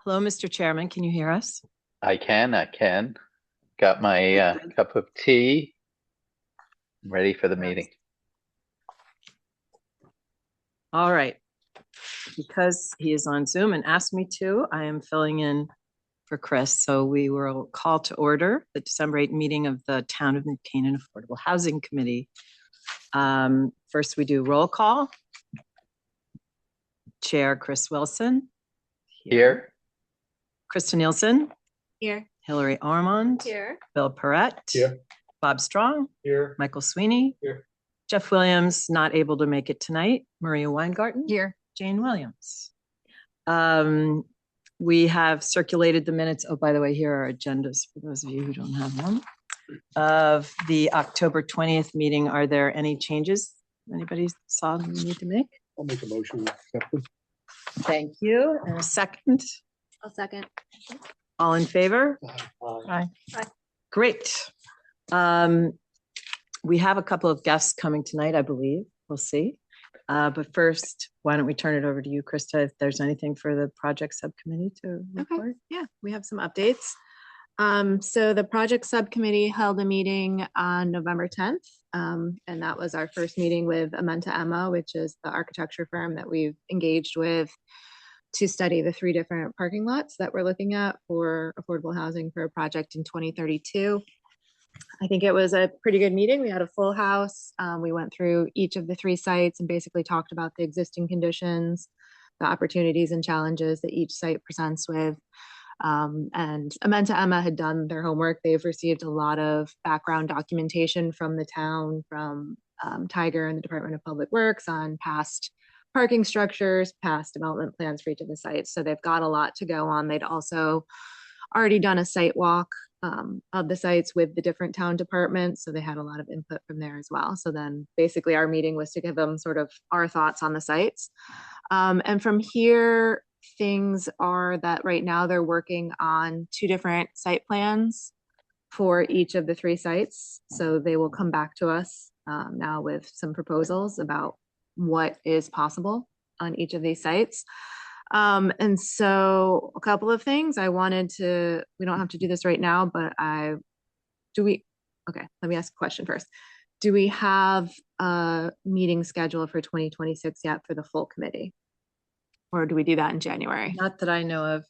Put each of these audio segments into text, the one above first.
Hello, Mr. Chairman. Can you hear us? I can. Got my Good. cup of tea. I'm ready for the meeting. All right. Because he is on Zoom and asked me to, I am filling in for Chris. So we will call to order the December 8th meeting of the Town of New Canaan Affordable Housing Committee. First, we do roll call. Chair Chris Wilson. Here. Krista Nielsen. Here. Hillary Ormond. Here. Bill Perrett. Here. Bob Strong. Here. Michael Sweeney. Here. Jeff Williams, not able to make it tonight. Maria Weingarten. Here. Jane Williams. We have circulated the minutes. Oh, by the way, here are agendas for those of you who don't have them. Of the October 20th meeting, are there any changes anybody saw we need to make? I'll make a motion to accept them. Thank you. And a second. I'll second. All in favor? Aye. Aye. Great. We have a couple of guests coming tonight, I believe. We'll see. But first, why don't we turn it over to you, Krista, if there's anything for the project subcommittee to report? Yeah, we have some updates. So the project subcommittee held a meeting on November 10th, and that was our first meeting with Amenta Emma, which is the architecture firm that we've engaged with to study the 3 different parking lots that we're looking at for affordable housing for a project in 2032. I think it was a pretty good meeting. We had a full house. We went through each of the 3 sites and basically talked about the existing conditions, the opportunities and challenges that each site presents with. And Amenta Emma had done their homework. They've received a lot of background documentation from the town, from Tiger and the Department of Public Works on past parking structures, past development plans for each of the sites. So they've got a lot to go on. They'd also already done a site walk of the sites with the different town departments. So they had a lot of input from there as well. So then basically our meeting was to give them sort of our thoughts on the sites. And from here, things are that right now they're working on 2 different site plans for each of the 3 sites. So they will come back to us now with some proposals about what is possible on each of these sites. And so a couple of things I wanted to, we don't have to do this right now, but okay, let me ask a question first. Do we have a meeting scheduled for 2026 yet for the full committee? Or do we do that in January? Not that I know of.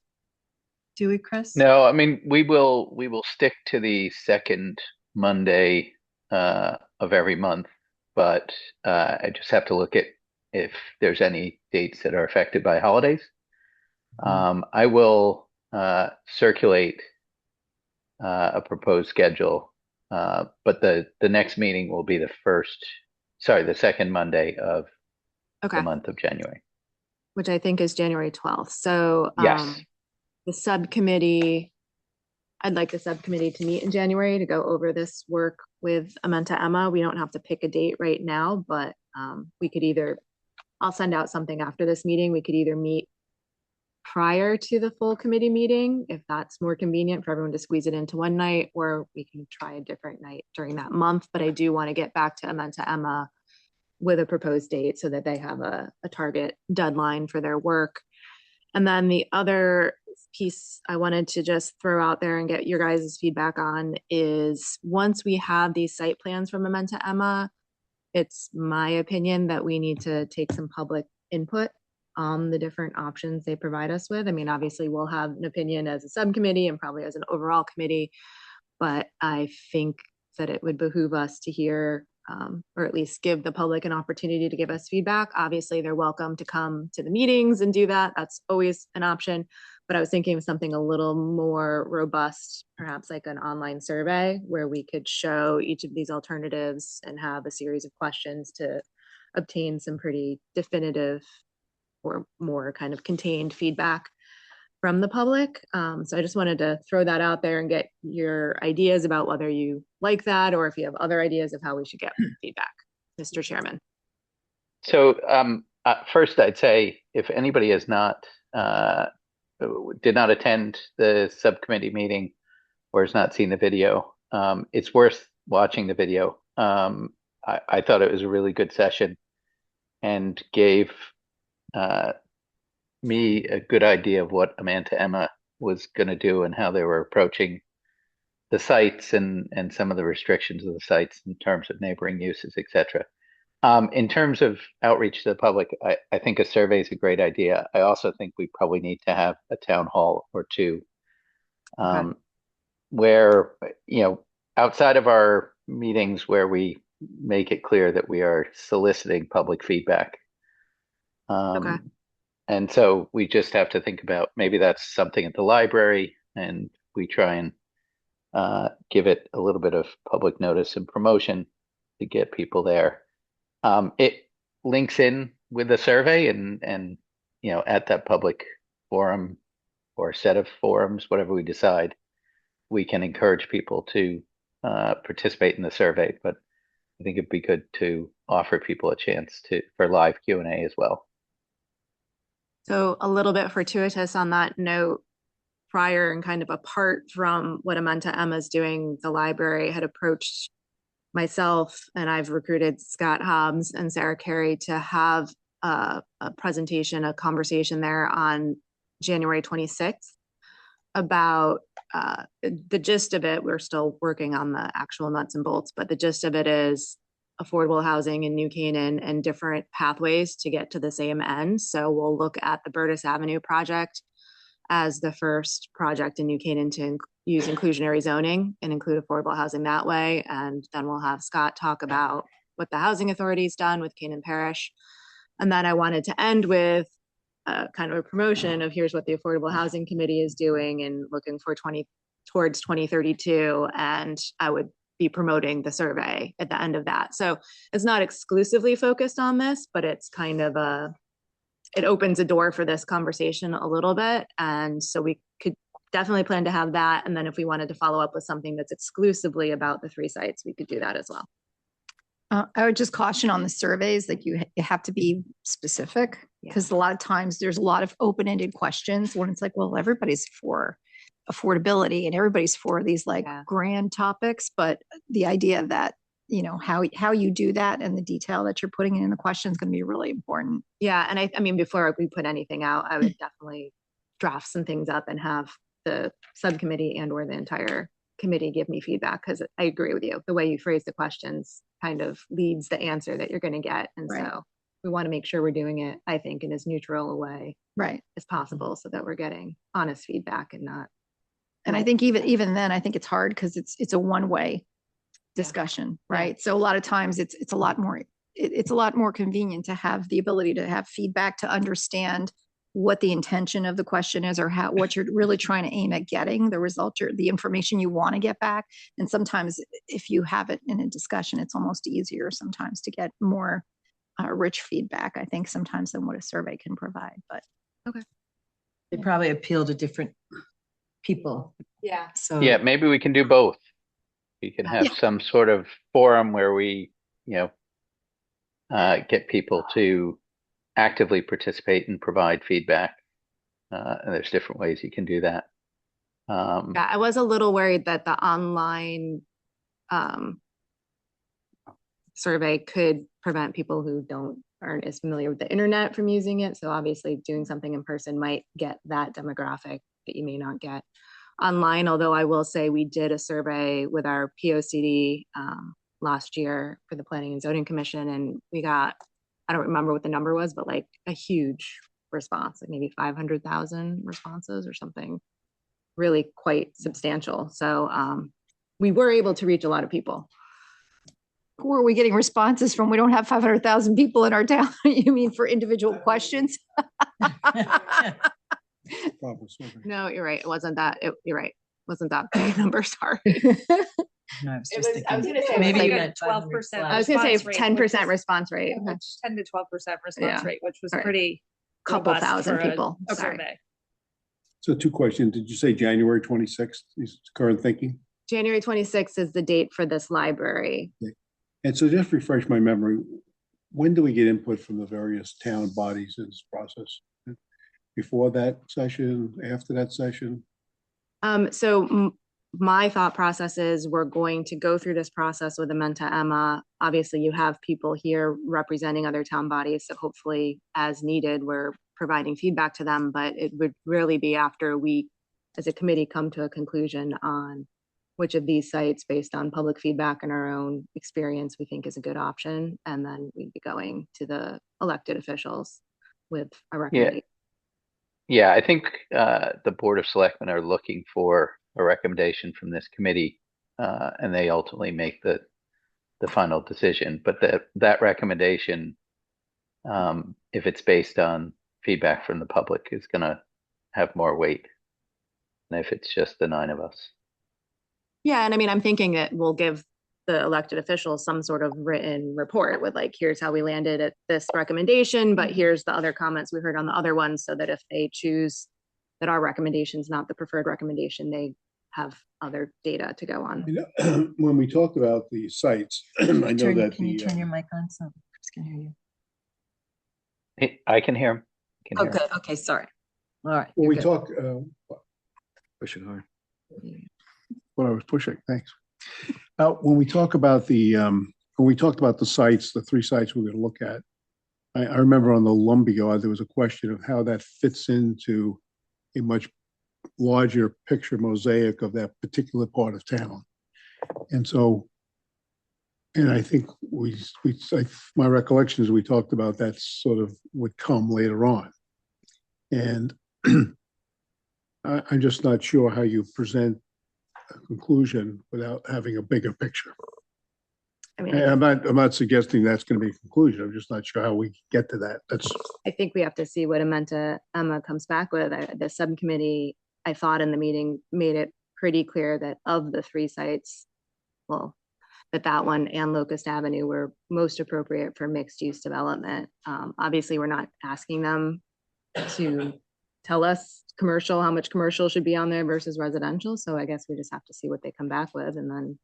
Do we, Chris? No, I mean we will stick to the second Monday of every month, but I just have to look at if there's any dates that are affected by holidays. I will circulate a proposed schedule, but the next meeting will be the second Monday of Okay, the month of January. which I think is January 12th. So Yes. the subcommittee, I'd like the subcommittee to meet in January to go over this work with Amenta Emma. We don't have to pick a date right now, but we could either, I'll send out something after this meeting. We could either meet prior to the full committee meeting, if that's more convenient for everyone to squeeze it into one night, or we can try a different night during that month. But I do want to get back to Amenta Emma with a proposed date so that they have a target deadline for their work. And then the other piece I wanted to just throw out there and get your guys' feedback on is once we have these site plans from Amenta Emma, it's my opinion that we need to take some public input on the different options they provide us with. I mean, obviously we'll have an opinion as a subcommittee and probably as an overall committee, but I think that it would behoove us to hear or at least give the public an opportunity to give us feedback. Obviously, they're welcome to come to the meetings and do that. That's always an option. But I was thinking of something a little more robust, perhaps like an online survey where we could show each of these alternatives and have a series of questions to obtain some pretty definitive or more kind of contained feedback from the public. So I just wanted to throw that out there and get your ideas about whether you like that or if you have other ideas of how we should get feedback, Mr. Chairman. So first, I'd say if anybody did not attend the subcommittee meeting or has not seen the video, it's worth watching the video. I thought it was a really good session and gave me a good idea of what Amanda Emma was going to do and how they were approaching the sites and some of the restrictions of the sites in terms of neighboring uses, etc. In terms of outreach to the public, I think a survey is a great idea. I also think we probably need to have a town hall or two, Okay. where, outside of our meetings where we make it clear that we are soliciting public feedback. Okay. And so we just have to think about maybe that's something at the library and we try and give it a little bit of public notice and promotion to get people there. It links in with the survey and at that public forum or set of forums, whatever we decide, we can encourage people to participate in the survey. But I think it'd be good to offer people a chance for live Q&A as well. So a little bit fortuitous on that note, prior and kind of apart from what Amenta Emma's doing, the library had approached myself, and I've recruited Scott Hobbs and Sarah Carey to have a presentation, a conversation there on January 26th about the gist of it. We're still working on the actual nuts and bolts, but the gist of it is affordable housing in New Canaan and different pathways to get to the same end. So we'll look at the Burtis Avenue project as the first project in New Canaan to use inclusionary zoning and include affordable housing that way. And then we'll have Scott talk about what the Housing Authority's done with Canaan Parish. And then I wanted to end with kind of a promotion of here's what the Affordable Housing Committee is doing and looking for towards 2032. And I would be promoting the survey at the end of that. So it's not exclusively focused on this, but it's kind of it opens a door for this conversation a little bit. And so we could definitely plan to have that. And then if we wanted to follow up with something that's exclusively about the 3 sites, we could do that as well. I would just caution on the surveys, like you have to be specific, because a lot of times there's a lot of open-ended questions when it's like, well, everybody's for affordability and everybody's for these grand topics, but the idea that how you do that and the detail that you're putting in the question is going to be really important. Yeah, and I mean, before we put anything out, I would definitely draft some things up and have the subcommittee and or the entire committee give me feedback, because I agree with you. The way you phrase the questions kind of leads the answer that you're going to get. And so we want to make sure we're doing it, I think, in as neutral a way as possible so that we're getting honest feedback and not. And I think even then, I think it's hard because it's a one-way discussion, right? So a lot of times it's a lot more convenient to have the ability to have feedback, to understand what the intention of the question is or what you're really trying to aim at getting, the result or the information you want to get back. And sometimes if you have it in a discussion, it's almost easier sometimes to get more rich feedback, I think, sometimes than what a survey can provide. But They probably appeal to different people. Yeah. So Yeah, maybe we can do both. We can have some sort of forum where we, get people to actively participate and provide feedback. And there's different ways you can do that. I was a little worried that the online survey could prevent people who aren't as familiar with the internet from using it. So obviously doing something in person might get that demographic that you may not get online. Although I will say we did a survey with our POCD last year for the Planning and Zoning Commission, and we got, I don't remember what the number was, but like a huge response, like maybe 500,000 responses or something really quite substantial. So we were able to reach a lot of people. who are we getting responses from? We don't have 500,000 people in our town. You mean for individual questions? No, you're right. It wasn't that. You're right. It wasn't that big a number. Sorry. No, I was just I was thinking, gonna say maybe like you a meant 12%. I was gonna say response rate, 10% which response rate. is- Okay. which 10 to 12% response Yeah. rate, which was All right. pretty Couple robust thousand for a people. Okay. survey. So 2 questions. Did you say January 26th is current thinking? January 26th is the date for this library. And so just refresh my memory, when do we get input from the various town bodies in this process? Before that session, after that session? So my thought process is we're going to go through this process with Amenta Emma. Obviously, you have people here representing other town bodies, so hopefully, as needed, we're providing feedback to them, but it would really be after we, as a committee, come to a conclusion on which of these sites, based on public feedback and our own experience, we think is a good option. And then we'd be going to the elected officials with a recommendation. Yeah, I think the Board of Selectmen are looking for a recommendation from this committee, and they ultimately make the final decision. But that recommendation, if it's based on feedback from the public, is going to have more weight than if it's just the 9 of us. Yeah, and I mean, I'm thinking that we'll give the elected officials some sort of written report with like, here's how we landed at this recommendation, but here's the other comments we heard on the other ones, so that if they choose that our recommendation is not the preferred recommendation, they have other data to go on. You know, when we talked about the sites, I know that Can you turn your mic on so Chris can hear you? I can hear him. Oh, good. Okay, sorry. All right. when you're we good. talk, Pushing hard. what I was pushing, thanks. When we talk about when we talked about the sites, the 3 sites we're going to look at, I remember on the Lumberyard, there was a question of how that fits into a much larger picture mosaic of that particular part of town. And so, and I think my recollection is we talked about that sort of would come later on. And I'm just not sure how you present a conclusion without having a bigger picture. I mean, And I'm not suggesting that's going to be a conclusion. I'm just not sure how we get to that. I think we have to see what Emma comes back with. The subcommittee, I thought in the meeting, made it pretty clear that of the 3 sites, well, that one and Locust Avenue were most appropriate for mixed use development. Obviously, we're not asking them to tell us how much commercial should be on there versus residential. So I guess we just have to see what they come back with and then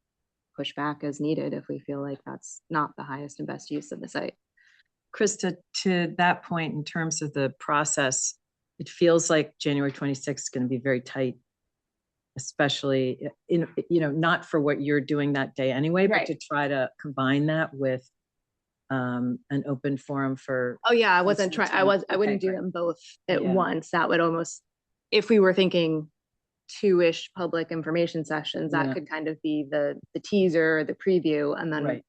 push back as needed if we feel like that's not the highest and best use of the site. Krista, to that point, in terms of the process, it feels like January 26th is going to be very tight, especially in, not for what you're doing that day anyway, but Right. to try to combine that with an open forum for. Oh yeah, I wasn't Listen to trying, I them. wouldn't Okay, do great. them both at Yeah. once. That would almost, if we were thinking 2-ish public information sessions, that Yeah. could kind of be the teaser, the preview, and then, Right.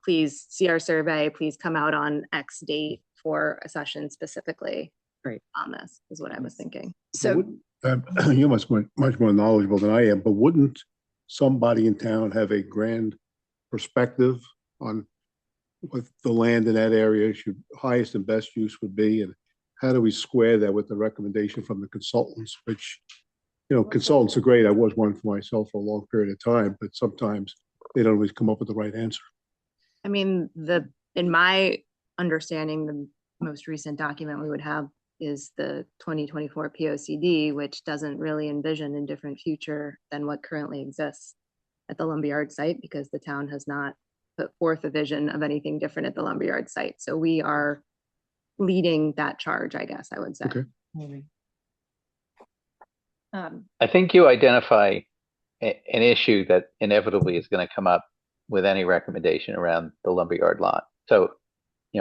please see our survey, please come out on X date for a session specifically. Right. On this is what I was thinking. So You're much more knowledgeable than I am, but wouldn't somebody in town have a grand perspective on what the land in that area should highest and best use would be? And how do we square that with the recommendation from the consultants, which, consultants are great. I was one for myself for a long period of time, but sometimes they don't always come up with the right answer. I mean, in my understanding, the most recent document we would have is the 2024 POCD, which doesn't really envision a different future than what currently exists at the Lumberyard site, because the town has not put forth a vision of anything different at the Lumberyard site. So we are leading that charge, I guess I would say. Okay. I think you identify an issue that inevitably is going to come up with any recommendation around the Lumberyard lot. So,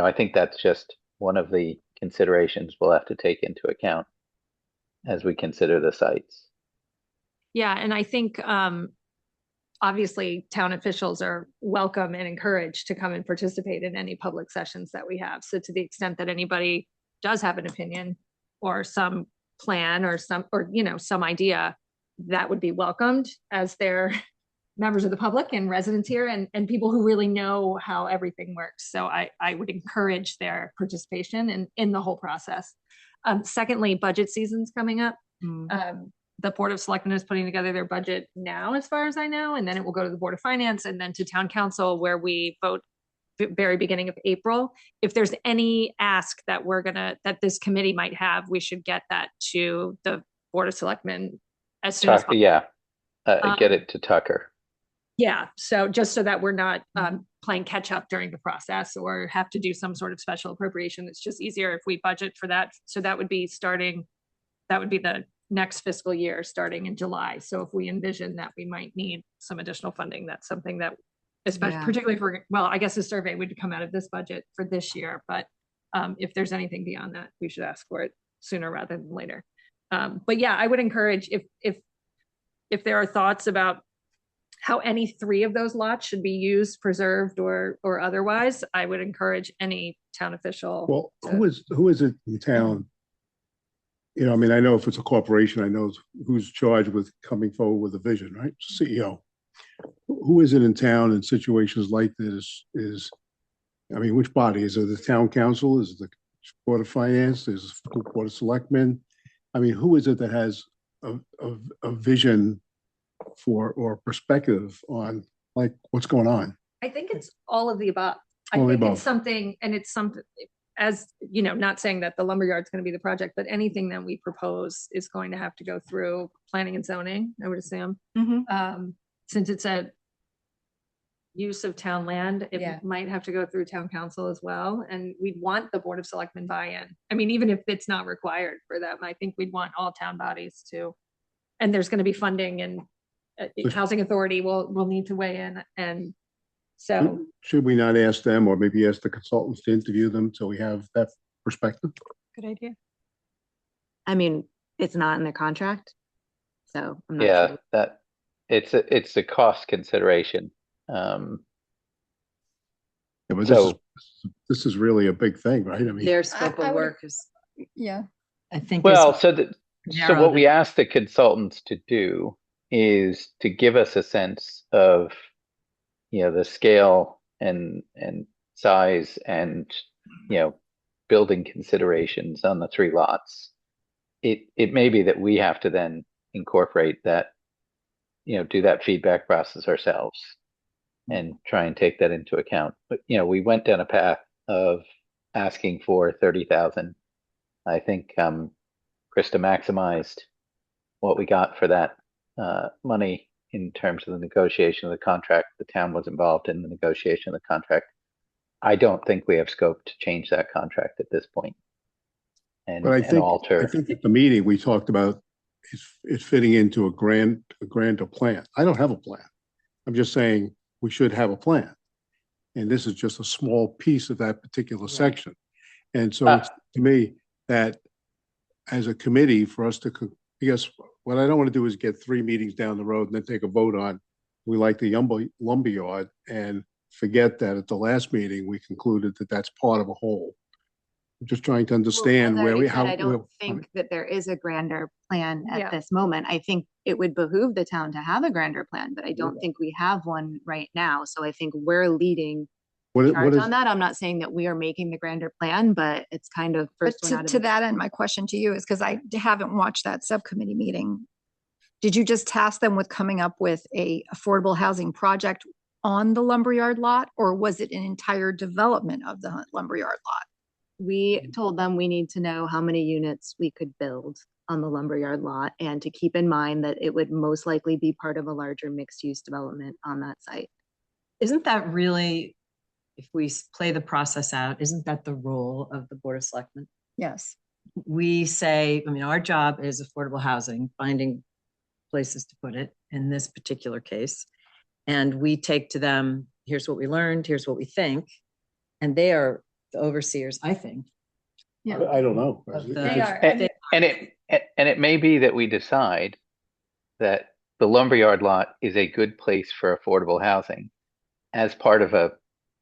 I think that's just one of the considerations we'll have to take into account as we consider the sites. Yeah, and I think obviously town officials are welcome and encouraged to come and participate in any public sessions that we have. So to the extent that anybody does have an opinion or some plan or some idea, that would be welcomed, as they're members of the public and residents here and people who really know how everything works. So I would encourage their participation in the whole process. Secondly, budget season's coming up. The Board of Selectmen is putting together their budget now, as far as I know, and then it will go to the Board of Finance and then to Town Council, where we vote very beginning of April. If there's any ask that that this committee might have, we should get that to the Board of Selectmen as soon as Tucker, possible. yeah, get it to Tucker. Yeah, so just so that we're not playing catch up during the process or have to do some sort of special appropriation. It's just easier if we budget for that. So that would be the next fiscal year starting in July. So if we envision that we might need some additional funding, that's something that, especially Yeah. particularly for, I guess the survey would come out of this budget for this year, but If there's anything beyond that, we should ask for it sooner rather than later. But yeah, I would encourage if there are thoughts about how any three of those lots should be used, preserved, or otherwise, I would encourage any town official. Well, to- who is it in town? You know, I mean, I know if it's a corporation, I know who's charged with coming forward with a vision, right? CEO. Who is it in town in situations like this I mean, which body? Is it the town council? Is it the Board of Finance? Is it the Board of Selectmen? I mean, who is it that has a vision for or perspective on like what's going on? I think it's all of the above. All I of the think above. it's something, and it's something, as you know, not saying that the lumberyard's going to be the project, but anything that we propose is going to have to go through planning and zoning, I would assume. Since it's a use of town land, Yeah. it might have to go through town council as well. And we'd want the Board of Selectmen buy-in. I mean, even if it's not required for them, I think we'd want all town bodies to. And there's going to be funding, and housing authority will need to weigh in. And so Should we not ask them or maybe ask the consultants to interview them so we have that perspective? good idea. I mean, it's not in the contract, so I'm not Yeah, sure. that it's a cost consideration. Yeah, but So- this is really a big thing, right? I mean, Their scope I of would- work is, Yeah. I think. Well, is so narrow what we than- asked the consultants to do is to give us a sense of, you know, the scale and size and, you know, building considerations on the three lots. It may be that we have to then incorporate that, you know, do that feedback process ourselves and try and take that into account. But, you know, we went down a path of asking for 30,000. I think Krista maximized what we got for that money in terms of the negotiation of the contract. The town was involved in the negotiation of the contract. I don't think we have scope to change that contract at this point and but I think alter. at the meeting, we talked about it's fitting into a grander plan. I don't have a plan. I'm just saying we should have a plan. And this is just a small piece of that particular Right. section. And so Ah. it's to me that as a committee for us to, because what I don't want to do is get 3 meetings down the road and then take a vote on, we like the lumberyard and forget that at the last meeting, we concluded that that's part of a whole. I'm just trying to understand Well, as I where we, already said, how. I don't where- think that there is a grander plan Yeah. at this moment. I think it would behoove the town to have a grander plan, but I don't think we have one right now. So I think we're leading What charge is, on that. I'm not saying that we are making the grander plan, but it's kind of But first one out of to the- that end, my question to you is, because I haven't watched that subcommittee meeting. Did you just task them with coming up with a affordable housing project on the lumberyard lot, or was it an entire development of the lumberyard lot? We told them we need to know how many units we could build on the lumberyard lot and to keep in mind that it would most likely be part of a larger mixed-use development on that site. Isn't that really, if we play the process out, isn't that the role of the Board of Selectmen? Yes. We say, I mean, our job is affordable housing, finding places to put it in this particular case. And we take to them, here's what we learned, here's what we think. And they are the overseers, I think. I don't know. Of the- They are. And it may be that we decide that the lumberyard lot is a good place for affordable housing as part of a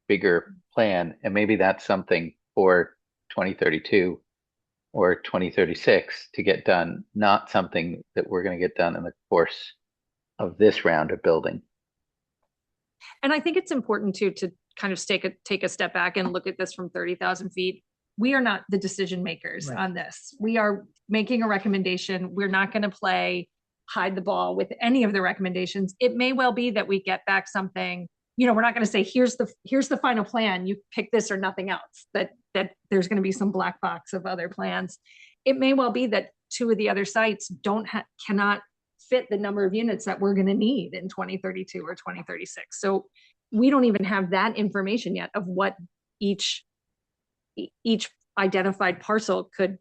bigger plan. And maybe that's something for 2032 or 2036 to get done, not something that we're going to get done in the course of this round of building. And I think it's important too, to kind of take a step back and look at this from 30,000 feet. We are not the decision makers Right. on this. We are making a recommendation. We're not going to hide the ball with any of the recommendations. It may well be that we get back something, you know, we're not going to say, here's the final plan, you pick this or nothing else, that there's going to be some black box of other plans. It may well be that 2 of the other sites cannot fit the number of units that we're going to need in 2032 or 2036. So we don't even have that information yet of what each identified parcel could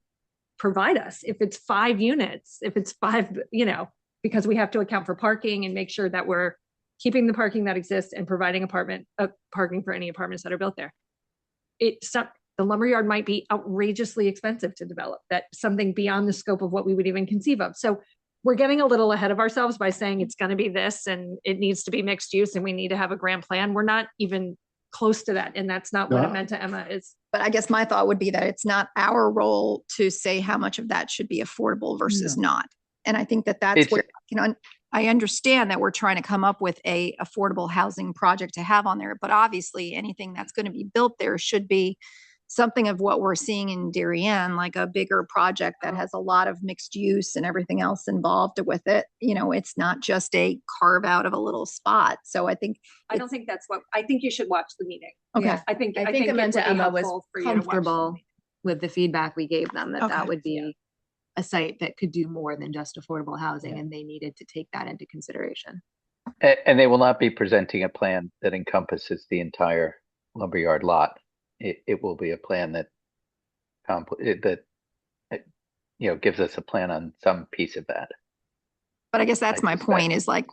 provide us. If it's 5 units, if it's 5, you know, because we have to account for parking and make sure that we're keeping the parking that exists and providing parking for any apartments that are built there. the lumberyard might be outrageously expensive to develop, that something beyond the scope of what we would even conceive of. So we're getting a little ahead of ourselves by saying it's going to be this and it needs to be mixed use and we need to have a grand plan. We're not even close to that. And that's not what No. Amenta Emma is. But I guess my thought would be that it's not our role to say how much of that should be affordable versus not. And I think that that's It's- where, you know, I understand that we're trying to come up with a affordable housing project to have on there, but obviously anything that's going to be built there should be something of what we're seeing in Darien, like a bigger project that has a lot of mixed use and everything else involved with it. You know, it's not just a carve out of a little spot. So I think, I don't think that's what, I think you should watch the meeting. okay. Yeah, I think I think it would Amenta be Emma was helpful for you to watch the comfortable meeting. with the feedback we gave them, that Okay. that would be a site that could do more than just affordable housing, and they needed to take that into consideration. And they will not be presenting a plan that encompasses the entire lumberyard lot. It will be a plan that gives us a plan on some piece of that. But I guess that's I my suspect. point is like,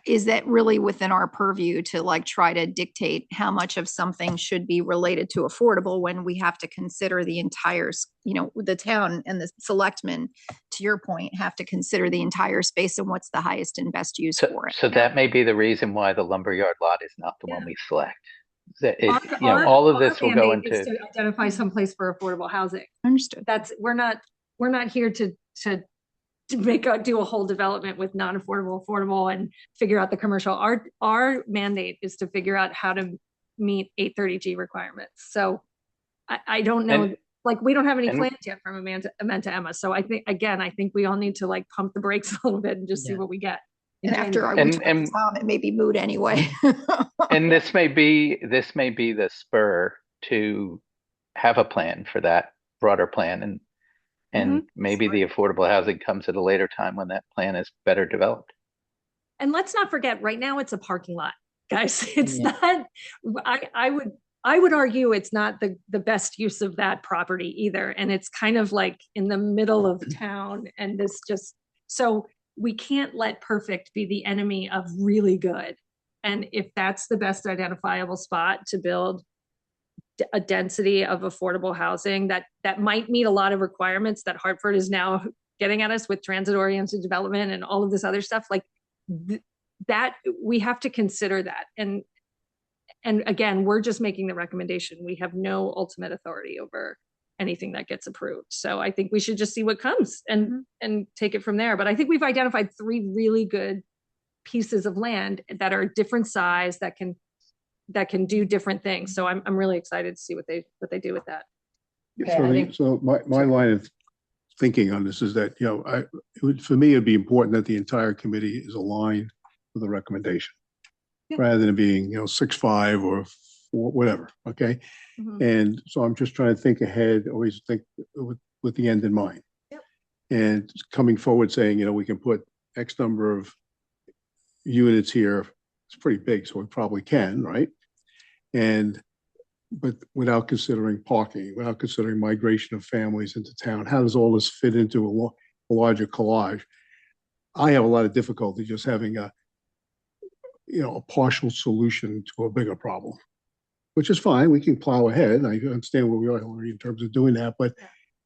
is that really within our purview to like try to dictate how much of something should be related to affordable when we have to consider the entire, the town and the selectmen, to your point, have to consider the entire space and what's the highest and best use for it. So that may be the reason why the lumberyard lot is not the one we select. That Our- all of our this will go mandate is into. to identify some place for affordable housing. Understood. That's, we're not here to do a whole development with non-affordable, and figure out the commercial. Our mandate is to figure out how to meet 830G requirements. So I don't know, And- like, we don't have any and- plans yet from Amenta Emma. So I think we all need to like pump the brakes a little bit and just see Yeah. what we get. in And after January. we And- talk to and- Tom, it may be moot anyway. And this may be the spur to have a plan for that broader plan, and maybe the affordable housing comes at a later time when that plan is better developed. And let's not forget, right now it's a parking lot, guys. It's Yeah. not, I would argue it's not the best use of that property either. And it's kind of like in the middle of town, and so we can't let perfect be the enemy of really good. And if that's the best identifiable spot to build a density of affordable housing that might meet a lot of requirements that Hartford is now getting at us with transit oriented development and all of this other stuff, like that, we have to consider that. And again, we're just making the recommendation. We have no ultimate authority over anything that gets approved. So I think we should just see what comes and take it from there. But I think we've identified 3 really good pieces of land that are different size, that can do different things. So I'm really excited to see what they do with that. Okay, I think- So my line of thinking on this is that, for me, it'd be important that the entire committee is aligned with the recommendation. Yeah. Rather than being, 6-5 or 4, whatever, okay? Mhm. And so I'm just trying to think ahead, always think with the end in mind. Yep. And coming forward saying, we can put X number of units here, it's pretty big, so we probably can, right? But without considering parking, without considering migration of families into town, how does all this fit into a larger collage? I have a lot of difficulty just having a partial solution to a bigger problem, which is fine. We can plow ahead. I understand where we are in terms of doing that, but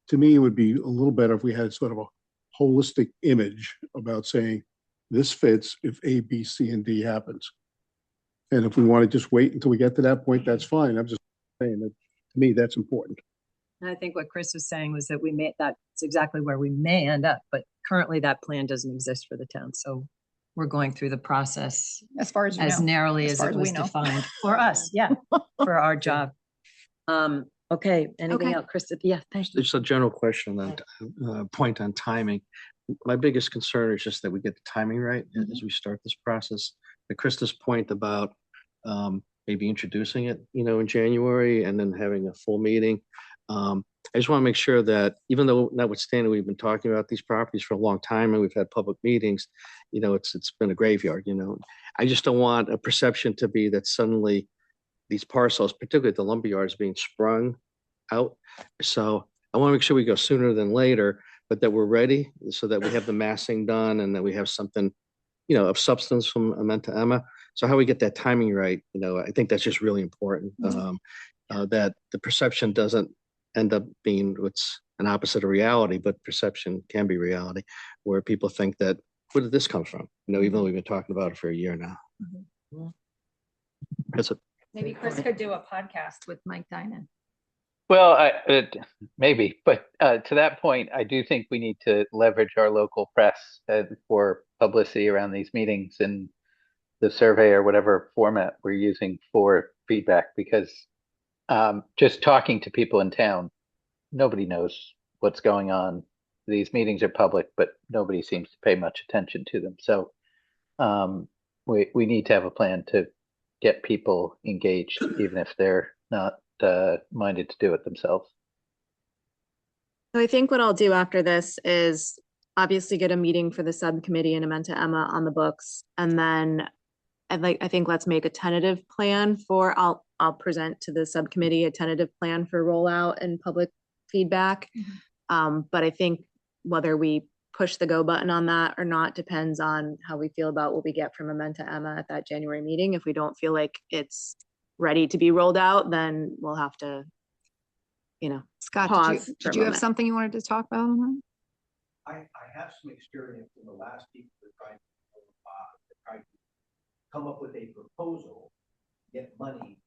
to me, it would be a little better if we had sort of a holistic image about saying this fits if A, B, C, and D happens. And if we want to just wait until we get to that point, that's fine. I'm just saying that to me, that's important. And I think what Chris was saying was that that's exactly where we may end up, but currently that plan doesn't exist for the town. So we're going through the process As far as you as know. narrowly as as far it as we was know. defined for us. Yeah, for our job. Okay, anything Okay. else, Krista? Yeah, thank you. Just a general question on point on timing. My biggest concern is just that we get the timing right as we start this process. To Krista's point about maybe introducing it, in January and then having a full meeting. I just want to make sure that even though notwithstanding, we've been talking about these properties for a long time and we've had public meetings, it's been a graveyard, I just don't want a perception to be that suddenly these parcels, particularly the lumberyards, being sprung out. So I want to make sure we go sooner than later, but that we're ready so that we have the massing done and that we have something, of substance from Amenta Emma. So how we get that timing right, I think that's just really important. That the perception doesn't end up being what's an opposite of reality, but perception can be reality, where people think that, where did this come from? Even though we've been talking about it for a year now. That's it. Maybe Chris could do a podcast with Mike Dinan. Well, maybe, but to that point, I do think we need to leverage our local press for publicity around these meetings and the survey or whatever format we're using for feedback, because just talking to people in town, nobody knows what's going on. These meetings are public, but nobody seems to pay much attention to them. So we need to have a plan to get people engaged, even if they're not minded to do it themselves. So I think what I'll do after this is obviously get a meeting for the subcommittee and Amenta Emma on the books. And then I think let's make a tentative plan for, I'll present to the subcommittee a tentative plan for rollout and public feedback. But I think whether we push the go button on that or not depends on how we feel about what we get from Amenta Emma at that January meeting. If we don't feel like it's ready to be rolled out, then we'll have to, Scott, pause did for a you have moment. something you wanted to talk about on that? I have some experience in the last people that tried to come up with a proposal, get money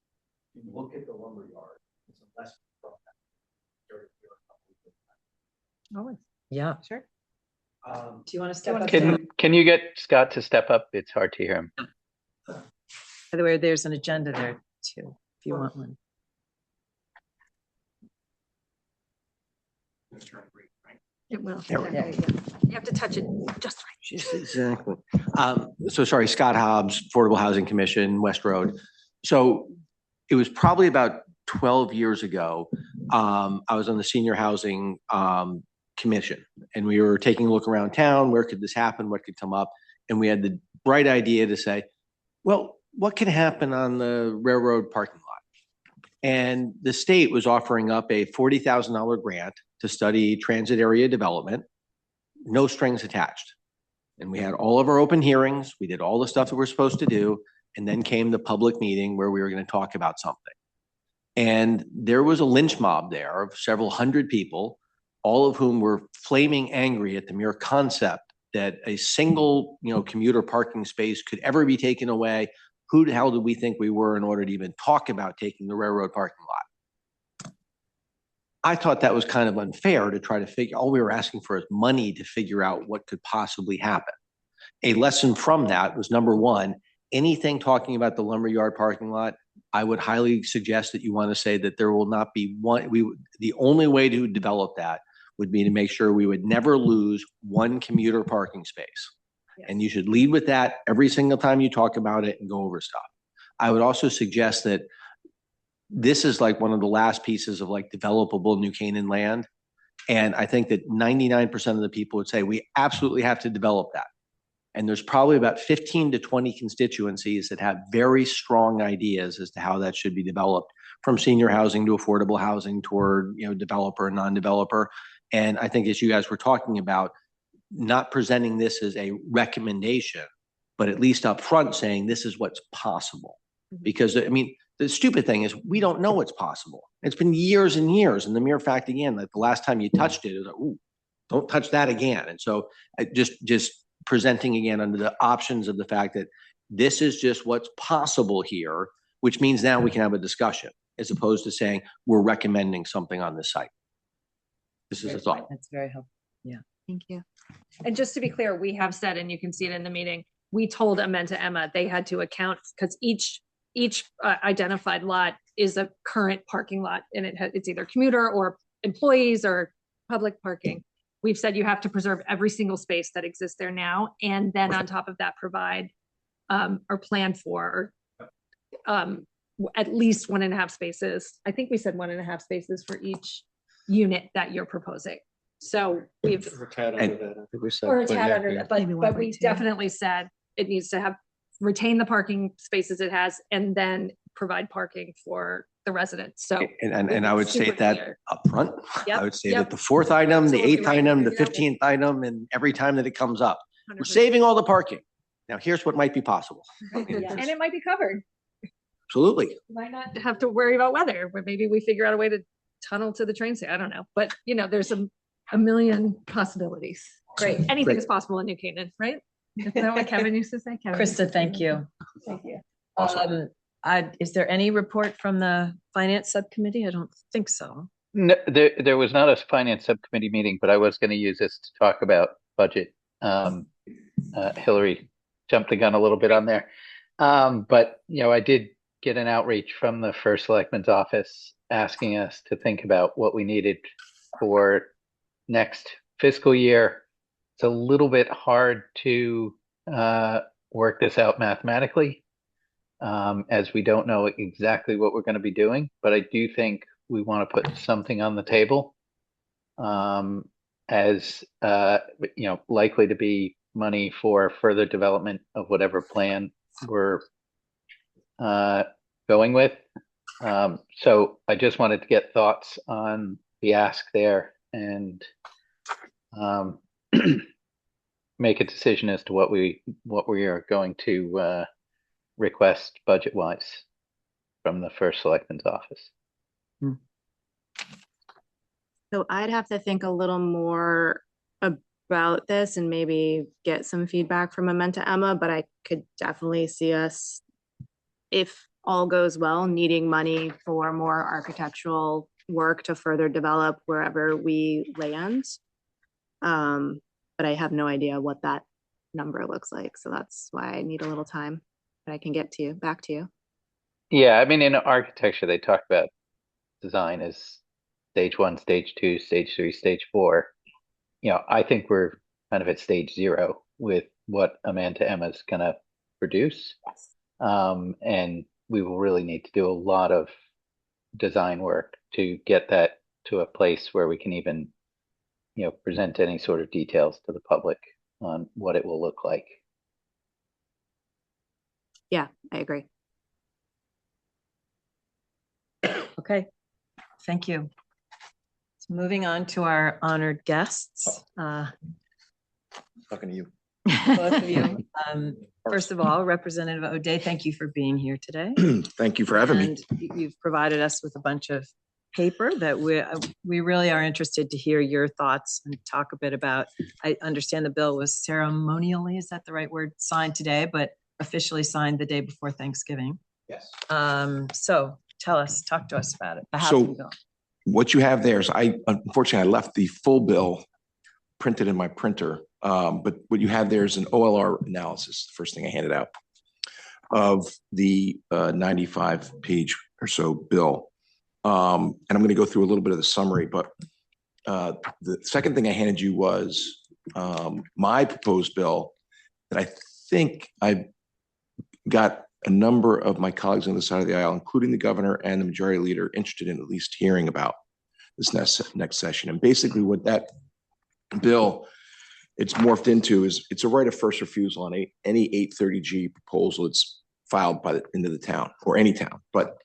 to look at the lumberyard. It's a lesson from that. Yeah. Sure. Do you want to step up? Can you get Scott to step up? It's hard to hear him. By the way, there's an agenda there too, if you want one. It will. There we Yeah, go. You have to touch it just right. Exactly. So sorry, Scott Hobbs, Affordable Housing Commission, West Road. So it was probably about 12 years ago. I was on the Senior Housing Commission, and we were taking a look around town. Where could this happen? What could come up? And we had the bright idea to say, well, what can happen on the railroad parking lot? And the state was offering up a $40,000 grant to study transit area development, no strings attached. And we had all of our open hearings. We did all the stuff that we're supposed to do. And then came the public meeting where we were going to talk about something. And there was a lynch mob there of several hundred people, all of whom were flaming angry at the mere concept that a single, commuter parking space could ever be taken away. Who the hell did we think we were in order to even talk about taking the railroad parking lot? I thought that was kind of unfair to try to figure, all we were asking for is money to figure out what could possibly happen. A lesson from that was, number one, anything talking about the lumberyard parking lot, I would highly suggest that you want to say that there will not be one, the only way to develop that would be to make sure we would never lose one commuter parking space. Yes. And you should lead with that every single time you talk about it and go over stuff. I would also suggest that this is like one of the last pieces of like developable New Canaan land. And I think that 99% of the people would say we absolutely have to develop that. And there's probably about 15 to 20 constituencies that have very strong ideas as to how that should be developed, from senior housing to affordable housing toward, developer and non-developer. And I think, as you guys were talking about, not presenting this as a recommendation, but at least up front saying this is what's possible. Because the stupid thing is we don't know what's possible. It's been years and years. And the mere fact, again, that the last time you touched it was like, ooh, don't touch that again. And so just presenting again under the options of the fact that this is just what's possible here, which means now we can have a discussion as opposed to saying we're recommending something on this site. This is a thought. That's very helpful. Thank you. And just to be clear, we have said, and you can see it in the meeting, we told Amenta Emma they had to account, because each identified lot is a current parking lot, and it's either commuter or employees or public parking. We've said you have to preserve every single space that exists there now, and then on top of that, provide or plan for at least 1.5 spaces. I think we said 1.5 spaces for each unit that you're proposing. So we've, Or a tad under that, I think we said. or a but tad yeah, under yeah. that, but Maybe we 1.2. definitely said it needs to retain the parking spaces it has, and then provide parking for the residents. So. And I would say Super that clear. up front. Yep, I would say yep. that the 4th item, the Absolutely 8th right. item, the Exactly. 15th item, and every time that it comes up, we're 100%. saving all the parking. Now, here's what might be possible. And it might be covered. Absolutely. You might not have to worry about weather, but maybe we figure out a way to tunnel to the train station. I don't know, but you know, there's a million possibilities. Great. Anything Great. is possible in New Canaan, right? Is that what Kevin used to say? Kevin used to Krista, say thank that. you. Thank you. Is there any report from the finance subcommittee? I don't think so. No, there was not a finance subcommittee meeting, but I was going to use this to talk about budget. Hillary jumped the gun a little bit on there. But you know, I did get an outreach from the first selectman's office asking us to think about what we needed for next fiscal year. It's a little bit hard to work this out mathematically, as we don't know exactly what we're going to be doing, but I do think we want to put something on the table, as you know, likely to be money for further development of whatever plan we're going with. So I just wanted to get thoughts on the ask there and make a decision as to what we are going to request budget wise from the first selectman's office. So I'd have to think a little more about this and maybe get some feedback from Amenta Emma, but I could definitely see us, if all goes well, needing money for more architectural work to further develop wherever we land. But I have no idea what that number looks like. So that's why I need a little time, but I can get to you, back to you. Yeah, I mean, in architecture, they talk about design as stage 1, stage 2, stage 3, stage 4. You know, I think we're kind of at stage 0 with what Amenta Emma's gonna produce. And we will really need to do a lot of design work to get that to a place where we can even, you know, present any sort of details to the public on what it will look like. Yeah, I agree. Okay, thank you. So moving on to our honored guests. Talking to you. Both of you. First of all, Representative O'Day, thank you for being here today. Thank you for having me. And you've provided us with a bunch of paper that we really are interested to hear your thoughts and talk a bit about. I understand the bill was ceremonially, is that the right word, signed today, but officially signed the day before Thanksgiving. Yes. So talk to us about it. The So- housing bill. What you have there is unfortunately, I left the full bill printed in my printer. But what you have there is an OLR analysis, the first thing I handed out, of the 95-page or so bill. And I'm going to go through a little bit of the summary, but the second thing I handed you was my proposed bill that I think I got a number of my colleagues on the side of the aisle, including the governor and the majority leader, interested in at least hearing about this next session. And basically what that bill it's morphed into is it's a right of first refusal on any 830G proposal that's filed into the town or any town. But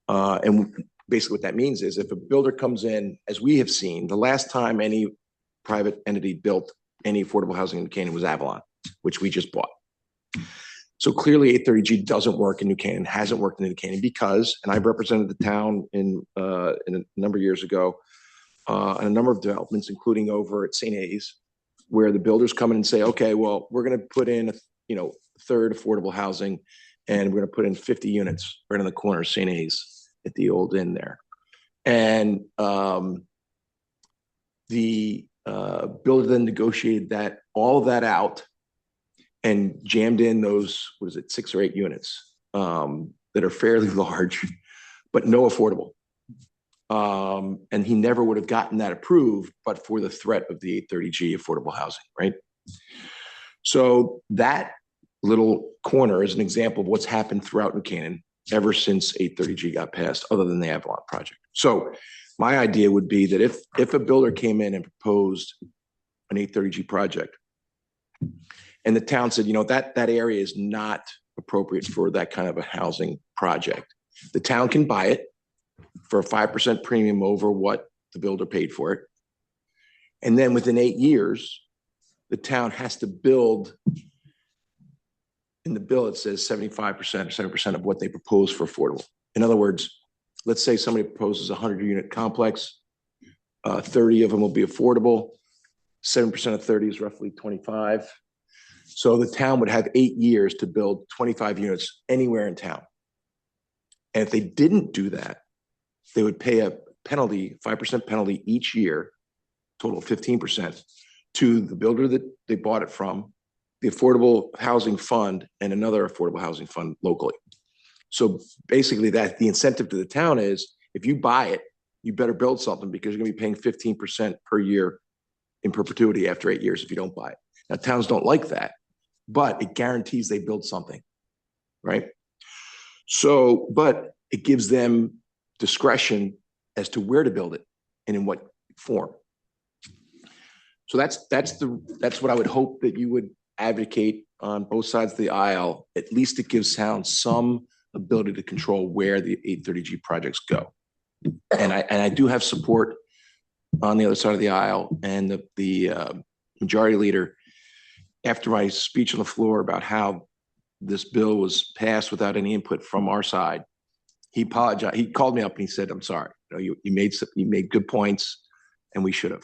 and basically what that means is if a builder comes in, as we have seen, the last time any private entity built any affordable housing in New Canaan was Avalon, which we just bought. So clearly 830G doesn't work in New Canaan, hasn't worked in New Canaan because, and I've represented the town in a number of years ago, on a number of developments, including over at St. A's, where the builders come in and say, okay, well, we're going to put in, third affordable housing, and we're going to put in 50 units right on the corner of St. A's at the old inn there. And the builder then negotiated all of that out and jammed in those, 6 or 8 units that are fairly large, but no affordable. And he never would have gotten that approved, but for the threat of the 830G affordable housing, right? So that little corner is an example of what's happened throughout New Canaan ever since 830G got passed, other than the Avalon project. So my idea would be that if a builder came in and proposed an 830G project, and the town said, that area is not appropriate for that kind of a housing project, the town can buy it for a 5% premium over what the builder paid for it. And then within 8 years, the town has to build, in the bill, it says 75% or 7% of what they propose for affordable. In other words, let's say somebody proposes a 100-unit complex, 30 of them will be affordable. 7% of 30 is roughly 25. So the town would have 8 years to build 25 units anywhere in town. And if they didn't do that, they would pay a penalty, 5% penalty each year, total of 15%, to the builder that they bought it from, the Affordable Housing Fund, and another affordable housing fund locally. So basically that the incentive to the town is, if you buy it, you better build something, because you're gonna be paying 15% per year in perpetuity after 8 years if you don't buy it. Now, towns don't like that, but it guarantees they build something, right? So, but it gives them discretion as to where to build it and in what form. So that's what I would hope that you would advocate on both sides of the aisle. At least it gives towns some ability to control where the 830G projects go. And I do have support on the other side of the aisle, and the majority leader, after my speech on the floor about how this bill was passed without any input from our side, he apologized. He called me up and he said, "I'm sorry. You made good points, and we should have."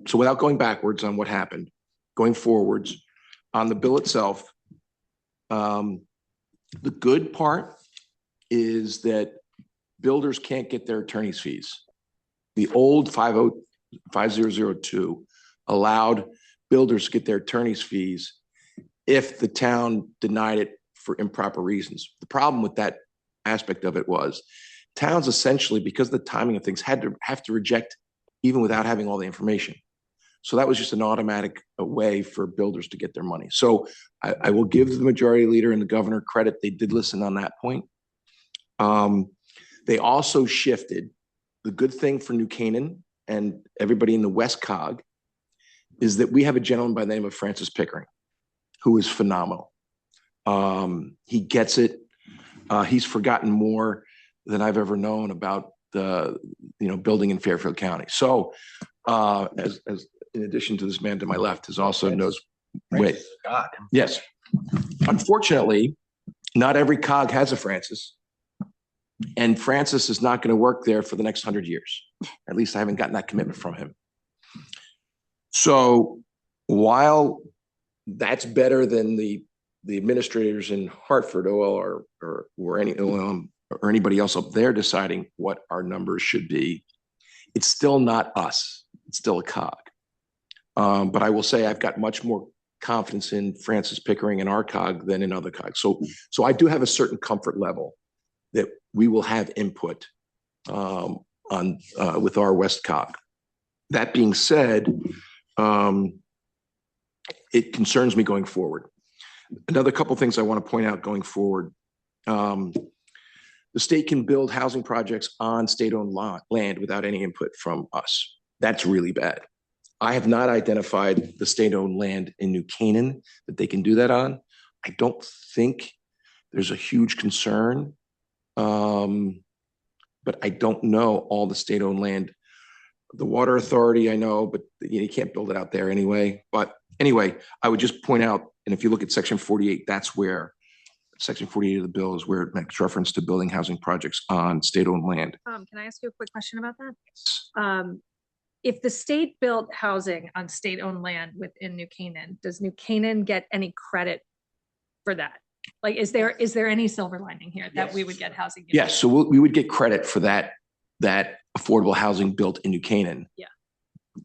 So without going backwards on what happened, going forwards on the bill itself, the good part is that builders can't get their attorney's fees. The old 5002 allowed builders to get their attorney's fees if the town denied it for improper reasons. The problem with that aspect of it was towns essentially, because of the timing of things, have to reject even without having all the information. So that was just an automatic way for builders to get their money. So I will give the majority leader and the governor credit. They did listen on that point. They also shifted. The good thing for New Canaan and everybody in the West Cog is that we have a gentleman by the name of Francis Pickering, who is phenomenal. He gets it. He's forgotten more than I've ever known about the building in Fairfield County. So as in addition to this man to my left, is also knows. Wait, God. Yes. Unfortunately, not every cog has a Francis. And Francis is not going to work there for the next 100 years. At least I haven't gotten that commitment from him. So while that's better than the administrators in Hartford, OL or any OLM or anybody else up there deciding what our numbers should be, it's still not us. It's still a cog. But I will say I've got much more confidence in Francis Pickering and our cog than in other cogs. So I do have a certain comfort level that we will have input with our West cog. That being said, it concerns me going forward. Another couple of things I want to point out going forward. The state can build housing projects on state-owned land without any input from us. That's really bad. I have not identified the state-owned land in New Canaan that they can do that on. I don't think there's a huge concern. But I don't know all the state-owned land. The Water Authority, I know, but you can't build it out there anyway. But anyway, I would just point out, and if you look at Section 48, that's where Section 48 of the bill is where it makes reference to building housing projects on state-owned land. Can I ask you a quick question about that? If the state built housing on state-owned land within New Canaan, does New Canaan get any credit for that? Like, is there any silver lining here that we would get housing? Yes, so we would get credit for that affordable housing built in New Canaan. Yeah.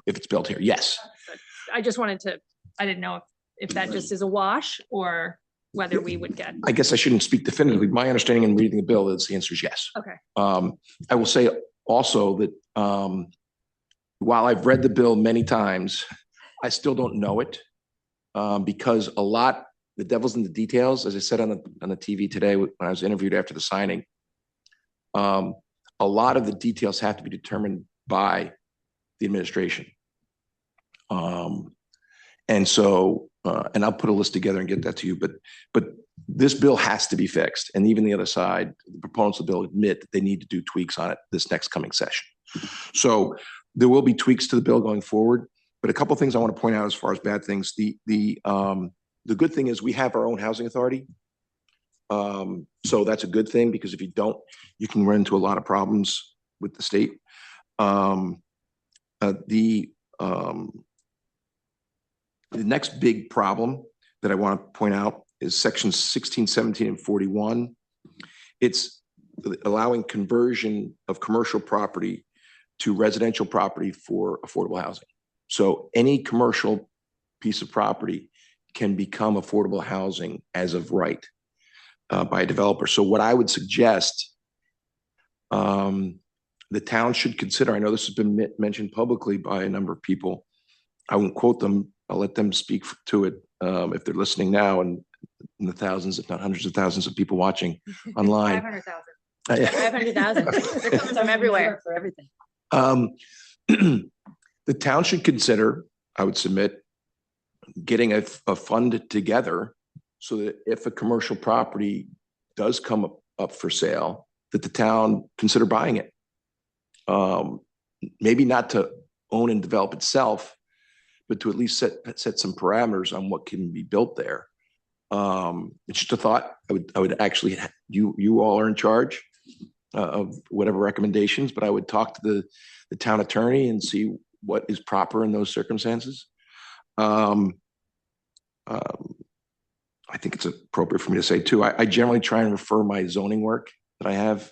If it's built here, yes. I just wanted to, I didn't know if that just is a wash or whether we would get. I guess I shouldn't speak definitively. My understanding in reading the bill is the answer is yes. Okay. I will say also that while I've read the bill many times, I still don't know it because the devil's in the details, as I said on the TV today when I was interviewed after the signing. A lot of the details have to be determined by the administration. And so, and I'll put a list together and get that to you, but this bill has to be fixed. And even the other side, the proponents of the bill admit that they need to do tweaks on it this next coming session. So there will be tweaks to the bill going forward, but a couple of things I want to point out as far as bad things. The good thing is we have our own housing authority. So that's a good thing, because if you don't, you can run into a lot of problems with the state. The next big problem that I want to point out is sections 16, 17, and 41. It's allowing conversion of commercial property to residential property for affordable housing. So any commercial piece of property can become affordable housing as of right by a developer. So what I would suggest the town should consider, I know this has been mentioned publicly by a number of people. I won't quote them. I'll let them speak to it if they're listening now, and in the thousands, if not hundreds of thousands of people watching online. 500,000. 500,000. They're coming from everywhere. For everything. The town should consider, I would submit, getting a fund together so that if a commercial property does come up for sale, that the town consider buying it. Maybe not to own and develop itself, but to at least set some parameters on what can be built there. It's just a thought. I would actually, you all are in charge of whatever recommendations, but I would talk to the town attorney and see what is proper in those circumstances. I think it's appropriate for me to say too, I generally try and refer my zoning work that I have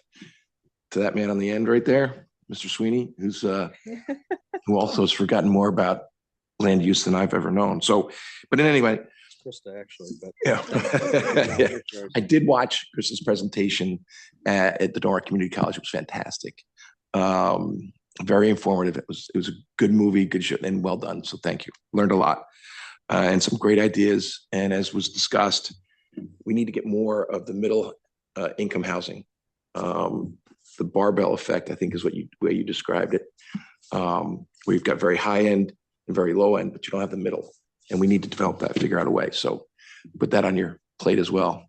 to that man on the end right there, Mr. Sweeney, who also has forgotten more about land use than I've ever known. So, but in any way, Krista, actually, but yeah. Yeah. I did watch Krista's presentation at the Donora Community College. It was fantastic. Very informative. It was a good movie, good show, and well done. So thank you. Learned a lot and some great ideas. And as was discussed, we need to get more of the middle income housing. The barbell effect, I think, is the way you described it. Where you've got very high end and very low end, but you don't have the middle. And we need to develop that, figure out a way. So put that on your plate as well.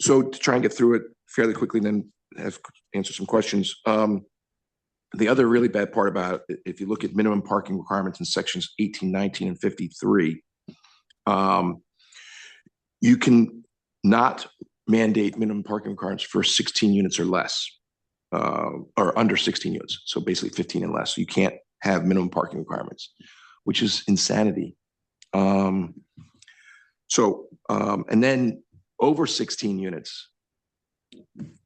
So to try and get through it fairly quickly, and then answer some questions. The other really bad part about it, if you look at minimum parking requirements in sections 18, 19, and 53, you can not mandate minimum parking requirements for 16 units or less, or under 16 units. So basically 15 and less. So you can't have minimum parking requirements, which is insanity. And then over 16 units,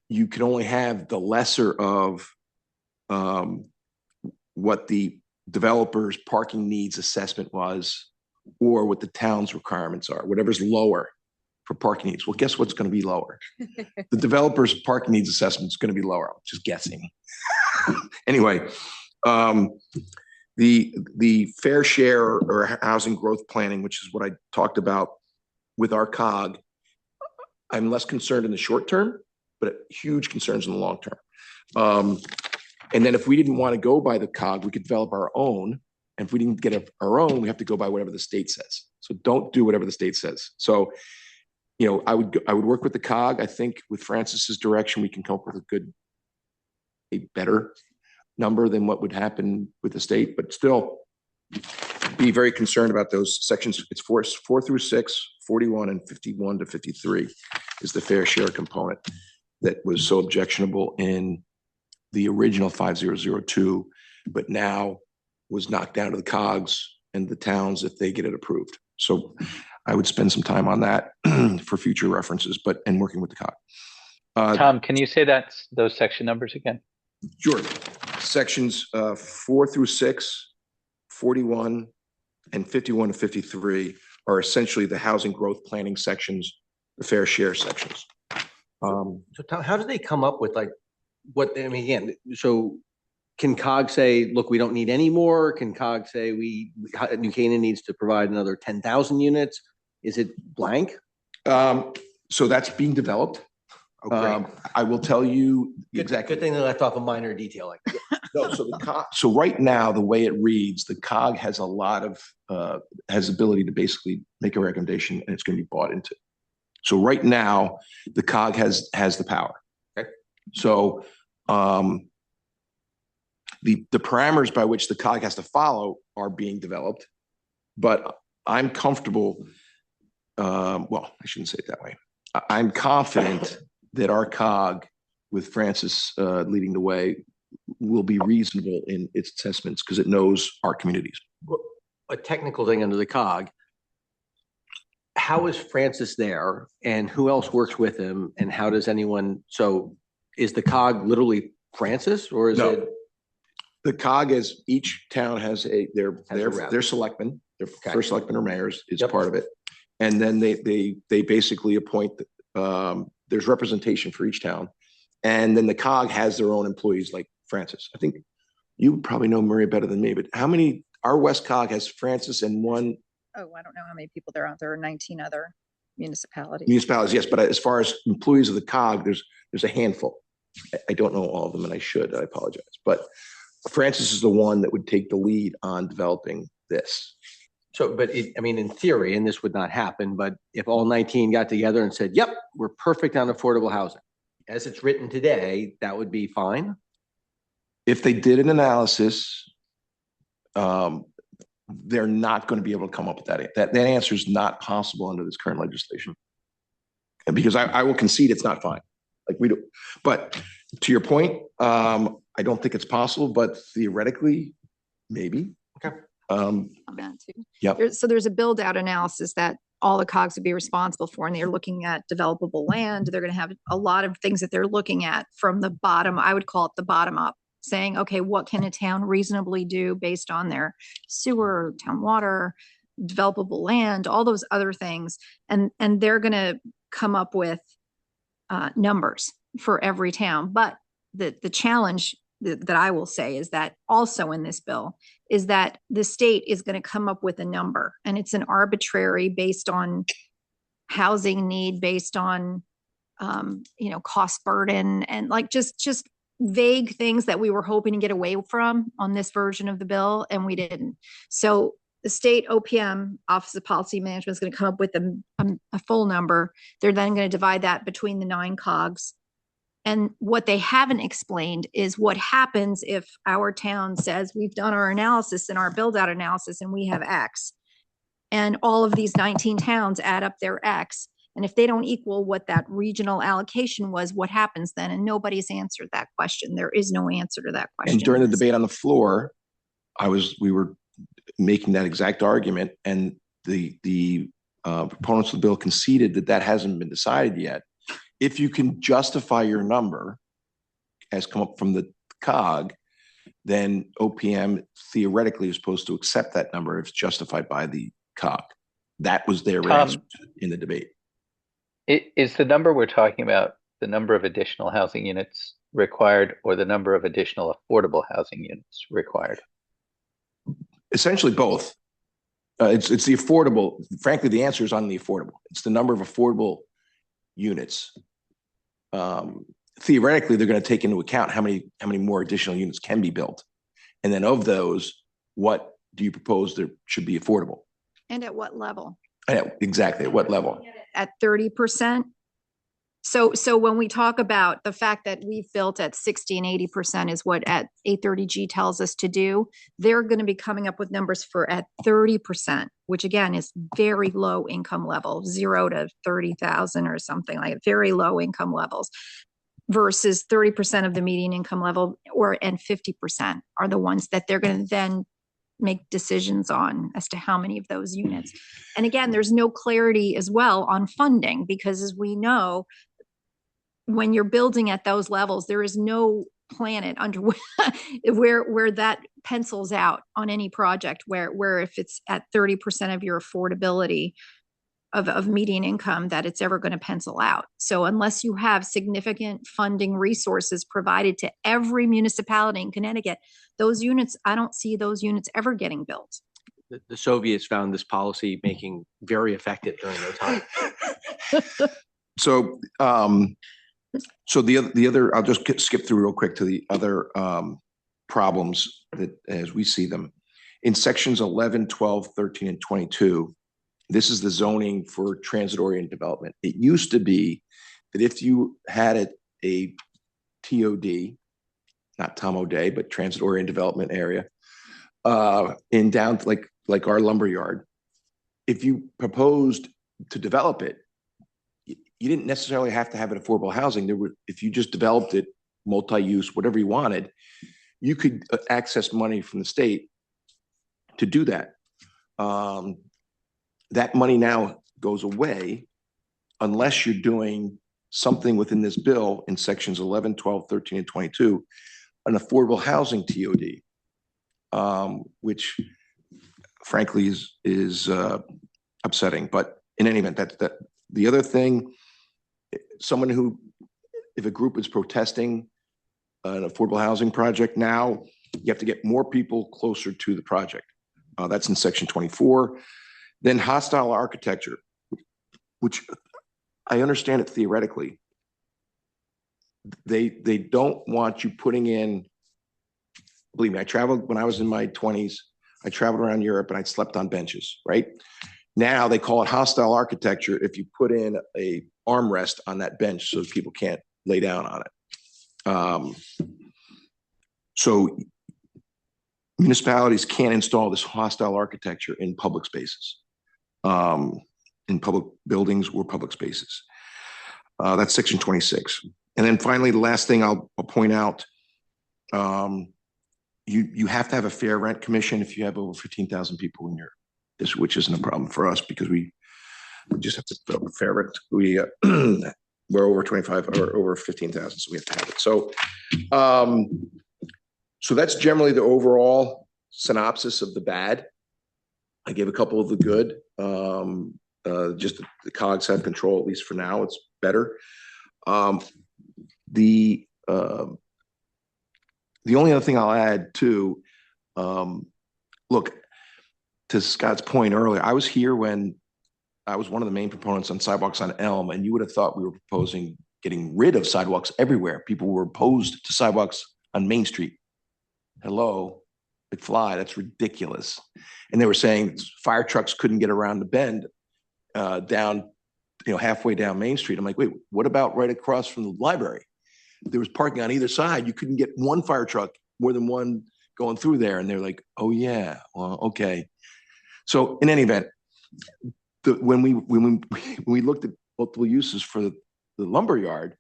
you can only have the lesser of what the developer's parking needs assessment was, or what the town's requirements are, whatever's lower for parking needs. Well, guess what's going to be lower? The developer's parking needs assessment is going to be lower. I'm just guessing. Anyway, the fair share or housing growth planning, which is what I talked about with our COG, I'm less concerned in the short term, but huge concerns in the long term. And then if we didn't want to go by the COG, we could develop our own. And if we didn't get our own, we have to go by whatever the state says. So don't do whatever the state says. So, I would work with the COG. I think with Francis's direction, we can come up with a better number than what would happen with the state, but still be very concerned about those sections. It's 4 through 6, 41, and 51 to 53 is the fair share component that was so objectionable in the original 5002, but now was knocked down to the COGs and the towns if they get it approved. So I would spend some time on that for future references, and working with the COG. Tom, can you say those section numbers again? Sure. Sections 4 through 6, 41, and 51 to 53 are essentially the housing growth planning sections, the fair share sections. So Tom, how do they come up with again, so can COG say, look, we don't need any more? Can COG say New Canaan needs to provide another 10,000 units? Is it blank? So that's being developed. I will tell you exactly. Good thing they left off a minor detail like that. No, so right now, the way it reads, the COG has a lot of has ability to basically make a recommendation, and it's going to be bought into. So right now, the COG has the power. Okay. So the parameters by which the COG has to follow are being developed, but I'm comfortable. Well, I shouldn't say it that way. I'm confident that our cog with Francis leading the way will be reasonable in its assessments because it knows our communities. A technical thing under the cog. How is Francis there and who else works with him and how does anyone, so is the cog literally Francis or is No. it? The cog is each town has their rep. selectmen, their Okay. first selectman or mayors is Yep. part of it. And then they basically appoint, there's representation for each town. And then the cog has their own employees like Francis. I think you probably know Maria better than me, but how many, our West cog has Francis and one Oh, I don't know how many people there are. There are 19 other municipalities. municipalities, yes, but as far as employees of the cog, there's a handful. I don't know all of them and I should, I apologize. But Francis is the one that would take the lead on developing this. So, but I mean, in theory, and this would not happen, but if all 19 got together and said, yep, we're perfect on affordable housing. As it's written today, that would be fine. If they did an analysis, they're not going to be able to come up with that. That answer is not possible under this current legislation. And because I will concede it's not fine. Like we do, but to your point, I don't think it's possible, but theoretically, maybe. Okay. On that too. Yep. So there's a build out analysis that all the cogs would be responsible for, and they're looking at developable land. They're going to have a lot of things that they're looking at from the bottom. I would call it the bottom up, saying, okay, what can a town reasonably do based on their sewer, town water, developable land, all those other things. And they're going to come up with numbers for every town. But the challenge that I will say is that also in this bill is that the state is going to come up with a number, and it's an arbitrary based on housing need, based on cost burden, and like just vague things that we were hoping to get away from on this version of the bill, and we didn't. So the state OPM, Office of Policy Management, is going to come up with a full number. They're then going to divide that between the 9 cogs. And what they haven't explained is what happens if our town says we've done our analysis and our build out analysis and we have X. And all of these 19 towns add up their X. And if they don't equal what that regional allocation was, what happens then? And nobody's answered that question. There is no answer to that question. And during the debate on the floor, we were making that exact argument, and the proponents of the bill conceded that hasn't been decided yet. If you can justify your number as come up from the cog, then OPM theoretically is supposed to accept that number if it's justified by the cog. That was their answer in the debate. Is the number we're talking about the number of additional housing units required or the number of additional affordable housing units required? Essentially both. It's the affordable. Frankly, the answer is on the affordable. It's the number of affordable units. Theoretically, they're going to take into account how many more additional units can be built, and then of those, what do you propose there should be affordable? And at what level? Exactly, at what level? At 30%. So when we talk about the fact that we've built at 60 and 80% is what at 830G tells us to do, they're going to be coming up with numbers for at 30%, which again is very low income level, 0 to 30,000 or something like very low income levels, versus 30% of the median income level, and 50% are the ones that they're going to then make decisions on as to how many of those units. And again, there's no clarity as well on funding, because as we know, when you're building at those levels, there is no planet under where that pencils out on any project where if it's at 30% of your affordability of median income, that it's ever going to pencil out. So unless you have significant funding resources provided to every municipality in Connecticut, those units, I don't see those units ever getting built. The Soviets found this policy making very effective during their time. So the other, I'll just skip through real quick to the other problems that as we see them. In sections 11, 12, 13, and 22, this is the zoning for transit-oriented development. It used to be that if you had a TOD, not Tom O'Day, but transit-oriented development area, in down like our lumberyard, if you proposed to develop it, you didn't necessarily have to have it affordable housing. There were, if you just developed it, multi-use, whatever you wanted, you could access money from the state to do that. That money now goes away unless you're doing something within this bill in sections 11, 12, 13, and 22, an affordable housing TOD, which frankly is upsetting. But in any event, that the other thing, someone who, if a group is protesting an affordable housing project now, you have to get more people closer to the project. That's in section 24. Then hostile architecture, which I understand it theoretically. They don't want you putting in, believe me, I traveled when I was in my 20s, I traveled around Europe and I slept on benches, right? Now they call it hostile architecture if you put in a armrest on that bench so people can't lay down on it. So municipalities can't install this hostile architecture in public spaces, in public buildings or public spaces. That's section 26. And then finally, the last thing I'll point out, you have to have a fair rent commission if you have over 15,000 people in your district, which isn't a problem for us because we just have to put up a fair rent. We're over 25 or over 15,000, so we have to have it. So that's generally the overall synopsis of the bad. I gave a couple of the good. Just the COGS have control, at least for now. It's better. The only other thing I'll add too, look, to Scott's point earlier, I was here when I was one of the main proponents on sidewalks on Elm, and you would have thought we were proposing getting rid of sidewalks everywhere. People were opposed to sidewalks on Main Street. Hello, McFly, that's ridiculous. And they were saying fire trucks couldn't get around the bend down, halfway down Main Street. I'm like, wait, what about right across from the library? There was parking on either side. You couldn't get one fire truck, more than one going through there. And they're like, oh yeah, well, okay. So in any event, when we looked at multiple uses for the lumberyard,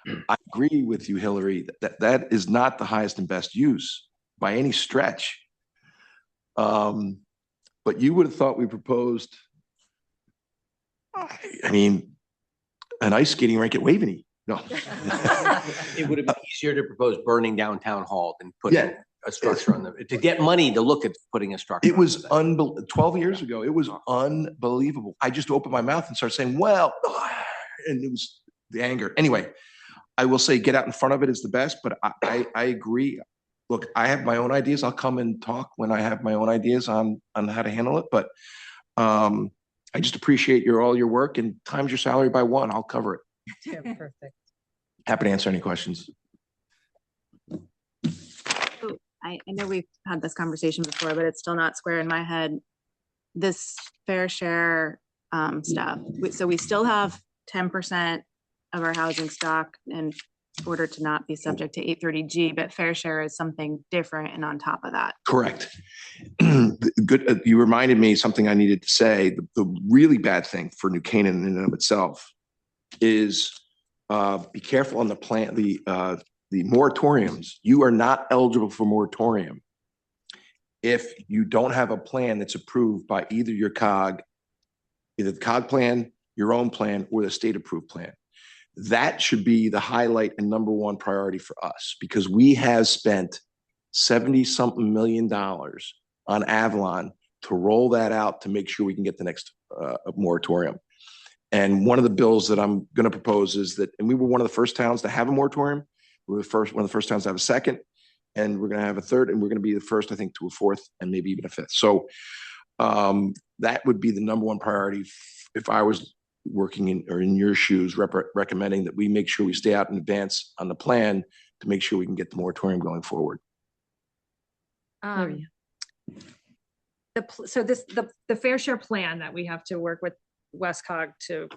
I agree with you, Hillary, that is not the highest and best use by any stretch. But you would have thought we proposed, I mean, an ice skating rink at Waveney. No. It would have been easier to propose burning down town hall than putting a structure on to get money to look at putting a structure. It was 12 years ago. It was unbelievable. I just opened my mouth and started saying, well, and it was the anger. Anyway, I will say get out in front of it is the best, but I agree. Look, I have my own ideas. I'll come and talk when I have my own ideas on how to handle it. But I just appreciate all your work, and times your salary by 1. I'll cover it. Yeah, perfect. Happy to answer any questions. I know we've had this conversation before, but it's still not square in my head. This fair share stuff. So we still have 10% of our housing stock in order to not be subject to 830G, but fair share is something different and on top of that. Correct. Good. You reminded me something I needed to say. The really bad thing for New Canaan in and of itself is be careful on the plan, the moratoriums. You are not eligible for moratorium if you don't have a plan that's approved by either your COG, either the COG plan, your own plan, or the state approved plan. That should be the highlight and number one priority for us, because we have spent 70-something million dollars on Avalon to roll that out to make sure we can get the next moratorium. And one of the bills that I'm going to propose is that, and we were one of the first towns to have a moratorium. We were one of the first towns to have a second, and we're going to have a third, and we're going to be the first, I think, to a fourth and maybe even a fifth. So that would be the number one priority if I was working in your shoes, recommending that we make sure we stay out in advance on the plan to make sure we can get the moratorium going forward. So the fair share plan that we have to work with WestCog to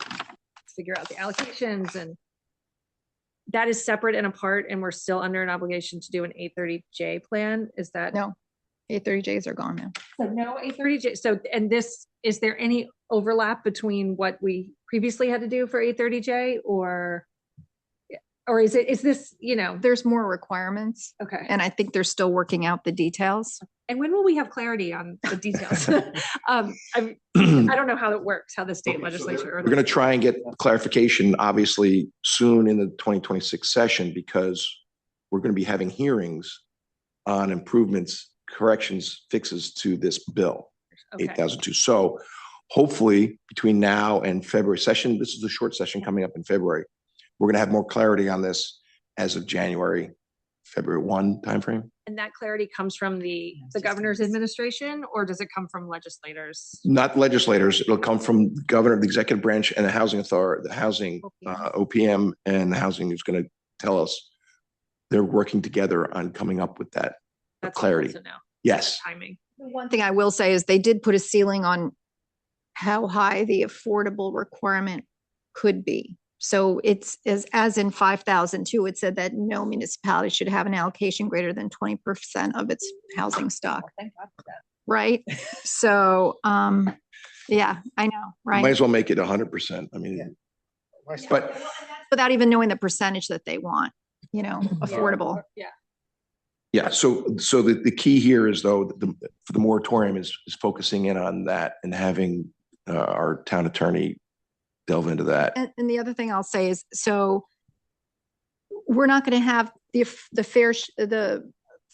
figure out the allocations, and that is separate and apart, and we're still under an obligation to do an 830J plan. Is that? No, 830Js are gone now. So no 830J. So, and this, is there any overlap between what we previously had to do for 830J, or is this, There's more requirements, okay. and I think they're still working out the details. And when will we have clarity on the details? I don't know how it works, how the state legislature. We're going to try and get clarification, obviously, soon in the 2026 session, because we're going to be having hearings on improvements, corrections, fixes to this bill, Okay. 8002. So hopefully between now and February session, this is a short session coming up in February, we're going to have more clarity on this as of January, February 1 timeframe. And that clarity comes from the governor's administration, or does it come from legislators? Not legislators. It'll come from the governor, the executive branch, and the housing authority, the housing OPM, and the housing is going to tell us they're working together on coming up with that That's clarity. helpful to know. Yes. Timing. The one thing I will say is they did put a ceiling on how high the affordable requirement could be. So it's as in 5,002, it said that no municipality should have an allocation greater than 20% of its housing stock. Thank God for that. Right? So, yeah, I know, Might right? as well make it 100%. I mean, but Without even knowing the percentage that they want, affordable. Yeah. yeah, so the key here is though, for the moratorium is focusing in on that and having our town attorney delve into that. And the other thing I'll say is, so we're not going to have the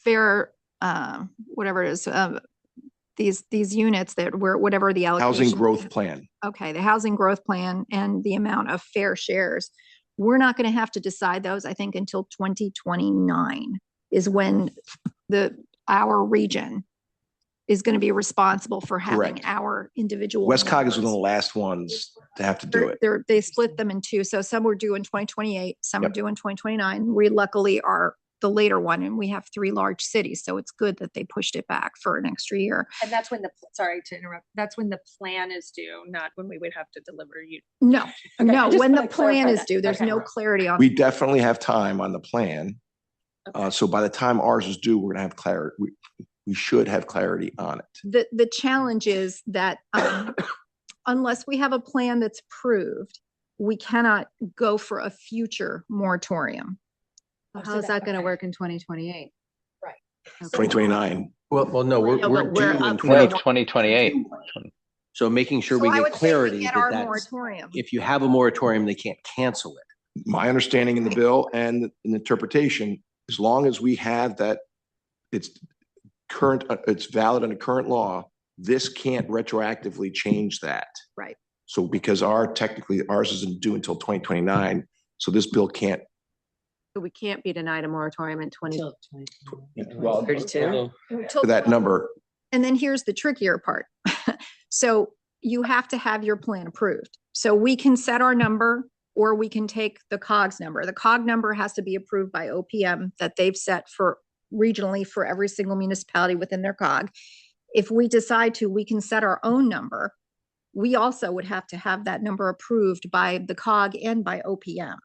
fair, whatever it is, these units that were, whatever the allocation. Housing growth plan. Okay, the housing growth plan and the amount of fair shares. We're not going to have to decide those, I think, until 2029 is when our region is going to be responsible for having Correct. our individual. Westcog is one of the numbers. last ones to have to do it. They split them in two. So some were due in 2028, some are Yep. due in 2029. We luckily are the later one, and we have 3 large cities. So it's good that they pushed it back for an extra year. And that's when sorry to interrupt, that's when the plan is due, not when we would have to deliver you. No, Okay, I no, just when the wanna clarify plan is that. due, there's Okay. no clarity on. We definitely have time on the plan. Okay. So by the time ours is due, we're gonna have clarity. We should have clarity on it. The challenge is that unless we have a plan that's approved, we cannot go for a future moratorium. How's that going to work in 2028? Right. 2029. Well, no, No, we're but we're due in up- No, 2028. 2028. So making sure So we I get would say we clarity get that our that's, moratorium. if you have a moratorium, they can't cancel it. My understanding in the bill and in the interpretation, as long as we have that, it's current, it's valid under current law, this can't retroactively change that. Right. So because technically ours isn't due until 2029, so this bill can't. So we can't be denied a moratorium in 20. Well, 32. Till- that number, And then here's the trickier part. So you have to have your plan approved. So we can set our number or we can take the COGS number. The COG number has to be approved by OPM that they've set for regionally for every single municipality within their COG. If we decide to, we can set our own number. We also would have to have that number approved by the COG and by OPM.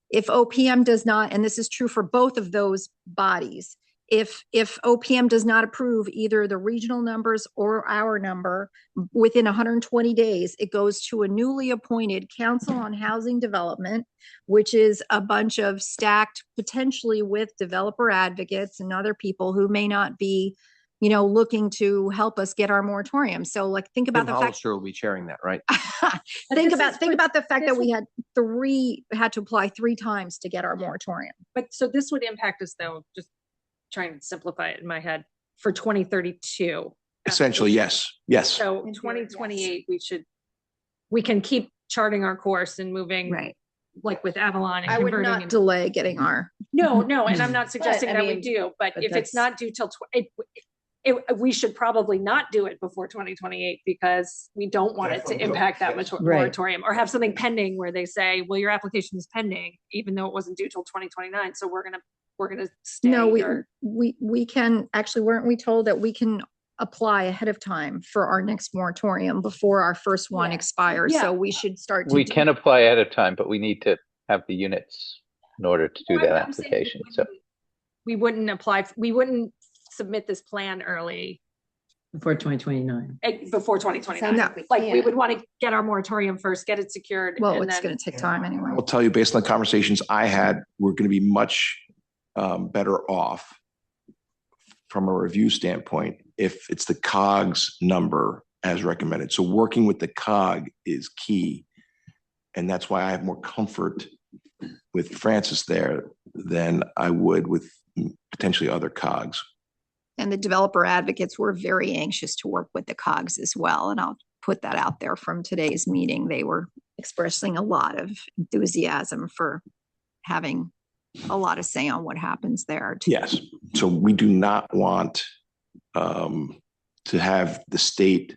If OPM does not, and this is true for both of those bodies, if OPM does not approve either the regional numbers or our number within 120 days, it goes to a newly appointed Council on Housing Development, which is a bunch of stacked potentially with developer advocates and other people who may not be, looking to help us get our moratorium. So like, think about Tim the fact. Hollister will be chairing that, right? Think this about is think for- about the fact that this we had to apply 3 times to get our moratorium. But so this would impact us though, just trying to simplify it in my head, for 2032. essentially, yes, yes. So In theory, 2028, we can keep charting our course and moving. Right. Like with Avalon and I would converting. not and- delay getting our. No, and I'm not suggesting I that we mean, do, but but if it's that's- not due till, we should probably not do it before 2028 because we don't want it to impact that much Right. moratorium or have something pending where they say, well, your application is pending, even though it wasn't due till 2029. So we're gonna stay. No, or- we can, actually, weren't we told that we can apply ahead of time for our next moratorium before our first one Yeah. expires? Yeah. So we should start. to We do- can apply ahead of time, but we need to have the units in order to do Well, that I'm saying we application. So we wouldn't submit this plan early Before 2029. Before 2029. No. Like, we would want to get our moratorium first, get it secured. Well, and it's then- going to take time anyway. I'll tell you, based on the conversations I had, we're going to be much better off from a review standpoint if it's the COGS number as recommended. So working with the COG is key. And that's why I have more comfort with Francis there than I would with potentially other COGs. And the developer advocates were very anxious to work with the COGs as well. And I'll put that out there from today's meeting. They were expressing a lot of enthusiasm for having a lot of say on what happens there. Yes. So we do not want to have the state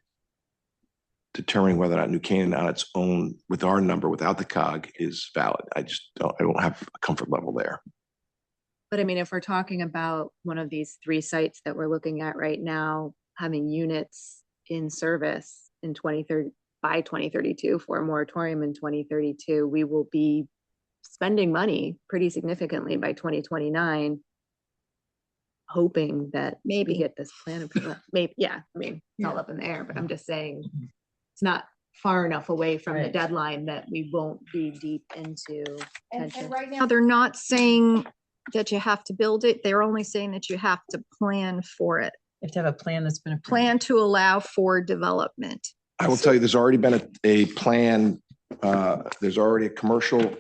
determining whether or not New Canaan on its own with our number without the COG is valid. I don't have a comfort level there. But I mean, if we're talking about one of these 3 sites that we're looking at right now, having units in service in 2030 by 2032 for a moratorium in 2032, we will be spending money pretty significantly by 2029, hoping that Maybe. we get this plan approved. Maybe, yeah, I mean, it's all up in the air, but I'm just saying it's not far enough away from the Right. deadline that we won't be deep into And potential. right now, they're not saying that you have to build it. They're only saying that you have to plan for it. You have to have a plan that's been approved. Plan to allow for development. I will tell you, there's already been a plan. There's already a commercial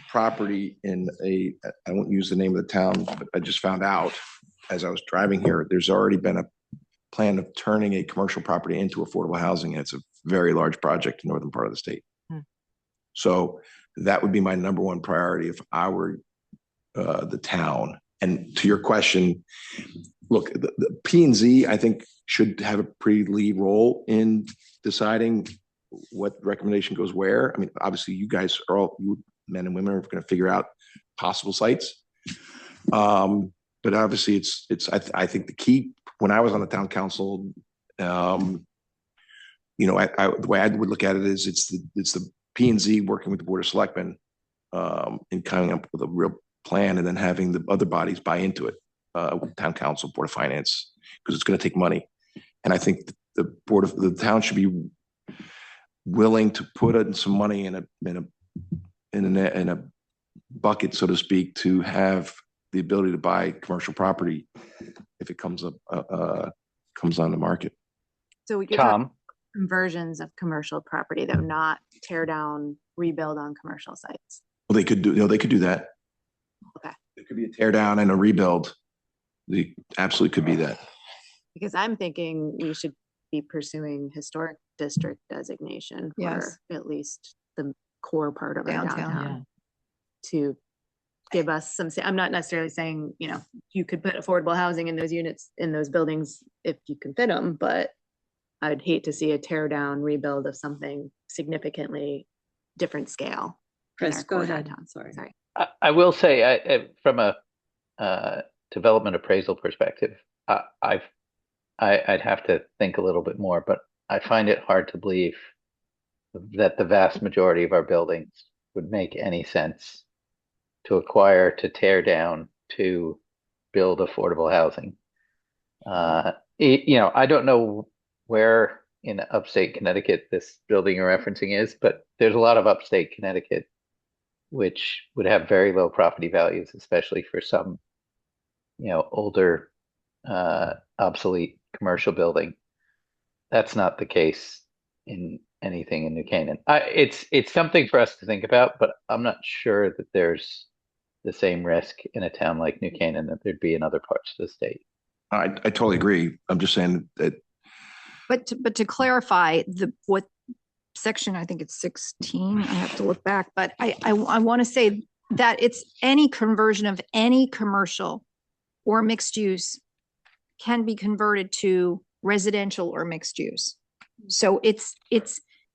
property in I won't use the name of the town, but I just found out as I was driving here, there's already been a plan of turning a commercial property into affordable housing. And it's a very large project in the northern part of the state. So that would be my number one priority if I were the town. And to your question, look, the P&Z, I think, should have a pretty lead role in deciding what recommendation goes where. I mean, obviously, you guys are all, you men and women are going to figure out possible sites. But obviously, I think the key, when I was on the town council, the way I would look at it is it's the P&Z working with the Board of Selectmen and coming up with a real plan, and then having the other bodies buy into it, town council, Board of Finance, because it's going to take money. And I think the town should be willing to put in some money in a bucket, so to speak, to have the ability to buy commercial property if it comes on the market. So we could Tom, conversions of commercial property, though, not tear down, rebuild on commercial sites. Well, they could do that. Okay. It could be a tear down and a rebuild. They absolutely could be that. Because I'm thinking we should be pursuing historic district designation for Yes. at least the core part of our Downtown. downtown. To give us some, I'm not necessarily saying, you could put affordable housing in those units, in those buildings if you can fit them, but I'd hate to see a tear down rebuild of something significantly different scale. in Chris, our go core ahead. downtown. Sorry. I will say, from a development appraisal perspective, I'd have to think a little bit more, but I find it hard to believe that the vast majority of our buildings would make any sense to acquire, to tear down, to build affordable housing. I don't know where in upstate Connecticut this building you're referencing is, but there's a lot of upstate Connecticut which would have very low property values, especially for some, older, obsolete commercial building. That's not the case in anything in New Canaan. It's something for us to think about, but I'm not sure that there's the same risk in a town like New Canaan that there'd be in other parts of the state. I totally agree. I'm just saying that. But to clarify, what section, I think it's 16, I have to look back, but I want to say that it's any conversion of any commercial or mixed use can be converted to residential or mixed use. So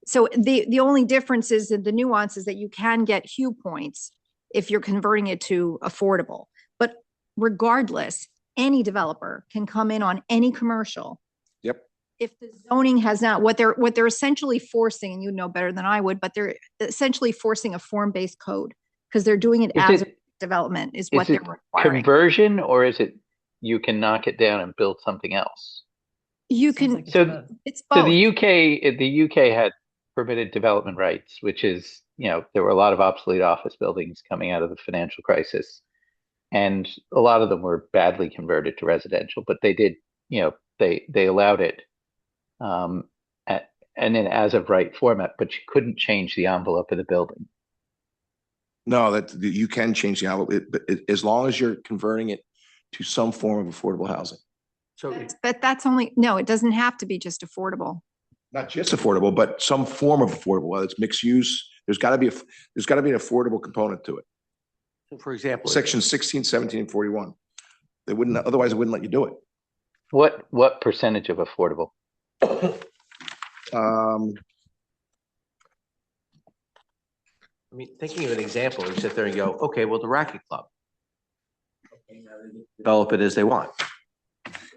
so the only difference is that the nuance is that you can get Hue points if you're converting it to affordable. But regardless, any developer can come in on any commercial. Yep. If the zoning has not, what they're essentially forcing, and you know better than I would, but they're essentially forcing a form-based code because they're doing it Is as it- a development is what Is they're it requiring. conversion, or is it you can knock it down and build something else? You Sounds can, like it's So- both. it's So both. the UK had permitted development rights, which is, there were a lot of obsolete office buildings coming out of the financial crisis. And a lot of them were badly converted to residential, but they did, they allowed it and in as of right format, but you couldn't change the envelope of the building. No, you can change the envelope, as long as you're converting it to some form of affordable housing. So But that's only, no, it doesn't have to be just affordable. Not just affordable, but some form of affordable, whether it's mixed use, there's gotta be an affordable component to it. for example, Section 16, 17, and 41. They wouldn't, otherwise they wouldn't let you do it. What percentage of affordable? I mean, thinking of an example, you sit there and go, okay, well, the racket club. Develop it as they want.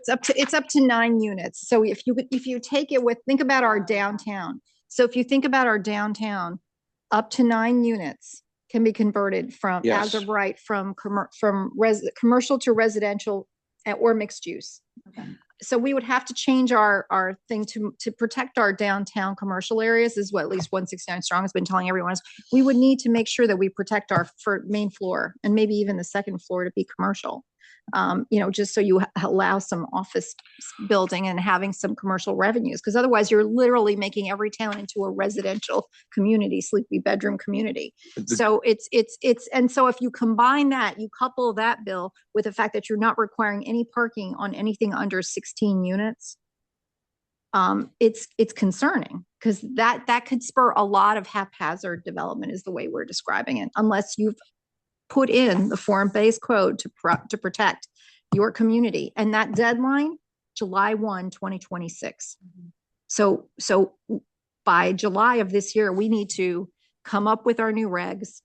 It's up to 9 units. So if you take it with, think about our downtown. So if you think about our downtown, up to 9 units can be converted from, as Yes. of right, from commercial to residential or mixed use. So we would have to change our thing to protect our downtown commercial areas, is what at least 169 Strong has been telling everyone. Is we would need to make sure that we protect our main floor and maybe even the second floor to be commercial. Just so you allow some office building and having some commercial revenues, because otherwise you're literally making every town into a residential community, sleepy bedroom community. So and so if you combine that, you couple that bill with the fact that you're not requiring any parking on anything under 16 units. It's concerning, because that could spur a lot of haphazard development, is the way we're describing it, unless you've put in the form-based code to protect your community. And that deadline, July 1, 2026. So by July of this year, we need to come up with our new regs,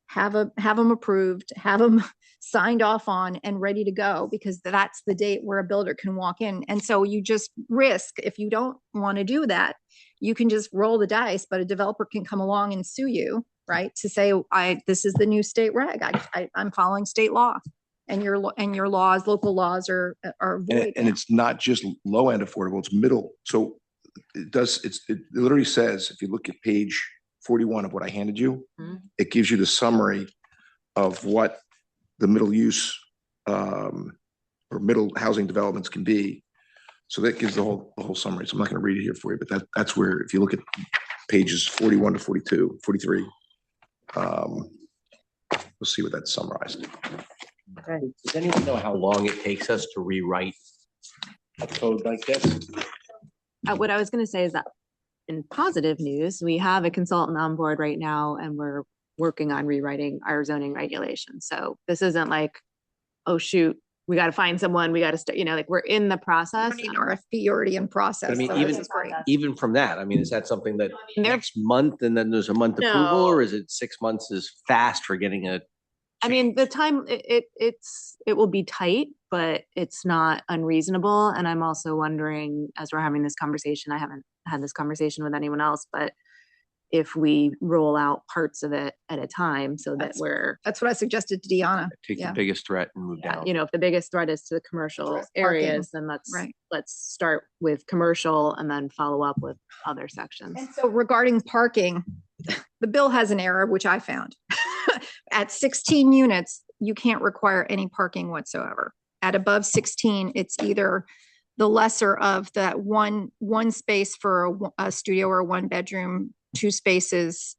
have them approved, have them signed off on and ready to go, because that's the date where a builder can walk in. And so you just risk, if you don't want to do that, you can just roll the dice, but a developer can come along and sue you, right? To say, this is the new state reg. I'm following state law, and your laws, local laws are void. And it's not just low end affordable, it's middle. So it literally says, if you look at page 41 of what I handed you, Mhm. it gives you the summary of what the middle use or middle housing developments can be. So that gives the whole summary. So I'm not going to read it here for you, but that's where, if you look at pages 41 to 42, 43, we'll see what that's summarized. Does anyone know how long it takes us to rewrite a code like this? What I was going to say is that in positive news, we have a consultant on board right now, and we're working on rewriting our zoning regulations. So this isn't like, oh, shoot, we got to find someone, we got to start, like, we're in the process. An RFP already in process. I mean, so even- this is great. Even from that, I mean, is that something that They're- next month and then there's a month approval, No. or is it 6 months is fast for getting a? I mean, the time, it will be tight, but it's not unreasonable. And I'm also wondering, as we're having this conversation, I haven't had this conversation with anyone else, but if we roll out parts of it at a time, so that That's what I suggested to Deanna. Take the Yeah. biggest threat and move down. if the biggest threat is to the commercial Address parking. areas, then Right. let's start with commercial and then follow up with other sections. And so regarding parking, the bill has an error, which I found. At 16 units, you can't require any parking whatsoever. At above 16, it's either the lesser of that one space for a studio or a 1-bedroom, 2 spaces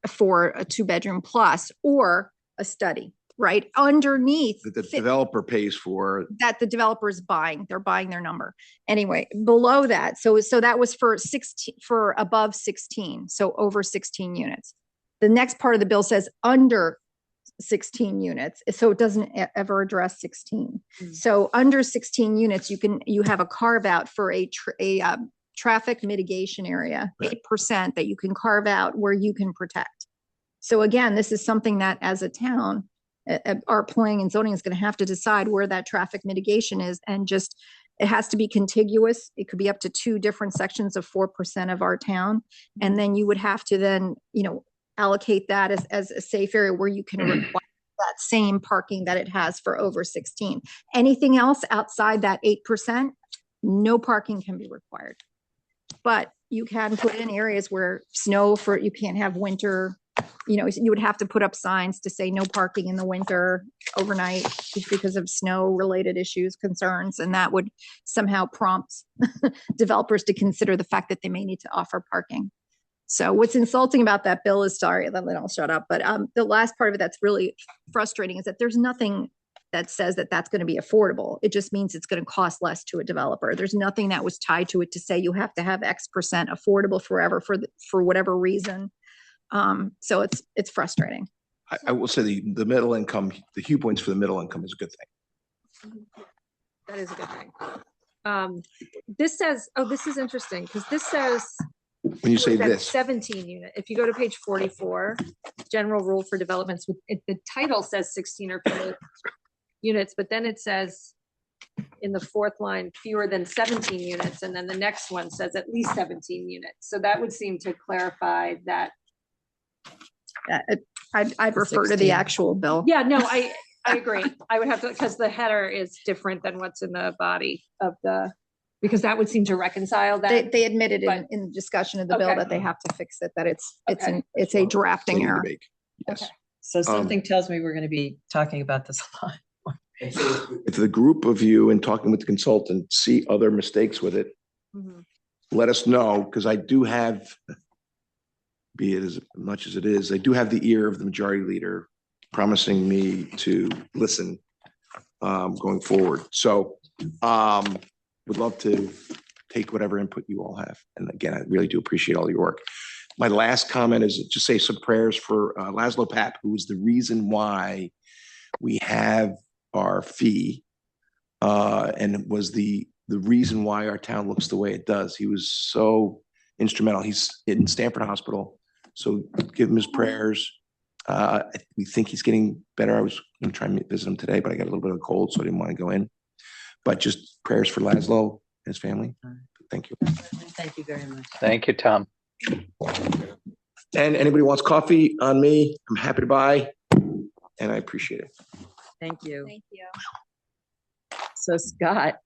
for a 2-bedroom plus, or a study, right? Underneath That the developer pays for. that the developer is buying. They're buying their number. Anyway, below that, so that was for above 16, so over 16 units. The next part of the bill says under 16 units, so it doesn't ever address 16. So under 16 units, you have a carve out for a traffic mitigation area, 8% that you can carve out where you can protect. So again, this is something that as a town, our planning and zoning is going to have to decide where that traffic mitigation is, and just, it has to be contiguous. It could be up to 2 different sections of 4% of our town. And then you would have to then, allocate that as a safe area where you can require that same parking that it has for over 16. Anything else outside that 8%, no parking can be required. But you can put in areas where you can't have winter, you would have to put up signs to say no parking in the winter overnight just because of snow related issues, concerns, and that would somehow prompt developers to consider the fact that they may need to offer parking. So what's insulting about that bill is, sorry, then I'll shut up, but the last part of it that's really frustrating is that there's nothing that says that that's going to be affordable. It just means it's going to cost less to a developer. There's nothing that was tied to it to say you have to have X% affordable forever for whatever reason. So it's frustrating. I will say the middle income, the Hugh points for the middle income is a good thing. That is a good thing. This says, this is interesting because this says When you say this, 17 unit. If you go to page 44, general rule for developments, the title says 16 or fewer units, but then it says in the fourth line, fewer than 17 units. And then the next one says at least 17 units. So that would seem to clarify that. I'd refer to 16. the actual bill. Yeah, no, I agree. I would have to, because the header is different than what's in the body of because that would seem to reconcile that. They admitted but- in the discussion of the bill Okay. that they have to fix it, that it's Okay. a drafting error. yes. Okay. So something tells me we're going to be talking about this a lot. If the group of you and talking with the consultant see other mistakes with it, Mhm. let us know, because I do have, be it as much as it is, I do have the ear of the majority leader promising me to listen going forward. So would love to take whatever input you all have. And again, I really do appreciate all your work. My last comment is just say some prayers for Laszlo Papp, who is the reason why we have our fee and it was the reason why our town looks the way it does. He was so instrumental. He's in Stanford Hospital, so give him his prayers. We think he's getting better. I was going to try and visit him today, but I got a little bit of a cold, so I didn't want to go in. But just prayers for Laszlo and his family. Thank you. Thank you very much. Thank you, Tom. And anybody wants coffee on me, I'm happy to buy, and I appreciate it. Thank you. Thank you. So Scott,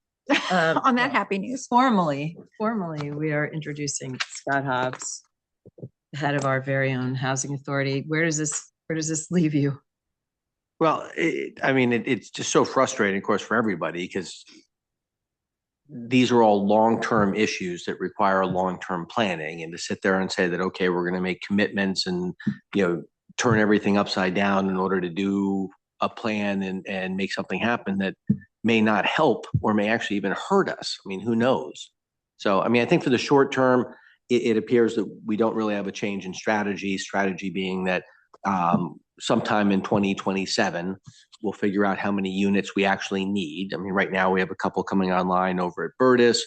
On that happy news. formally, we are introducing Scott Hobbs, the head of our very own housing authority. Where does this leave you? Well, it's just so frustrating, of course, for everybody, because these are all long-term issues that require long-term planning, and to sit there and say that, okay, we're going to make commitments and, turn everything upside down in order to do a plan and make something happen that may not help or may actually even hurt us. I mean, who knows? So, I think for the short term, it appears that we don't really have a change in strategy being that sometime in 2027, we'll figure out how many units we actually need. Right now we have a couple coming online over at Burtis.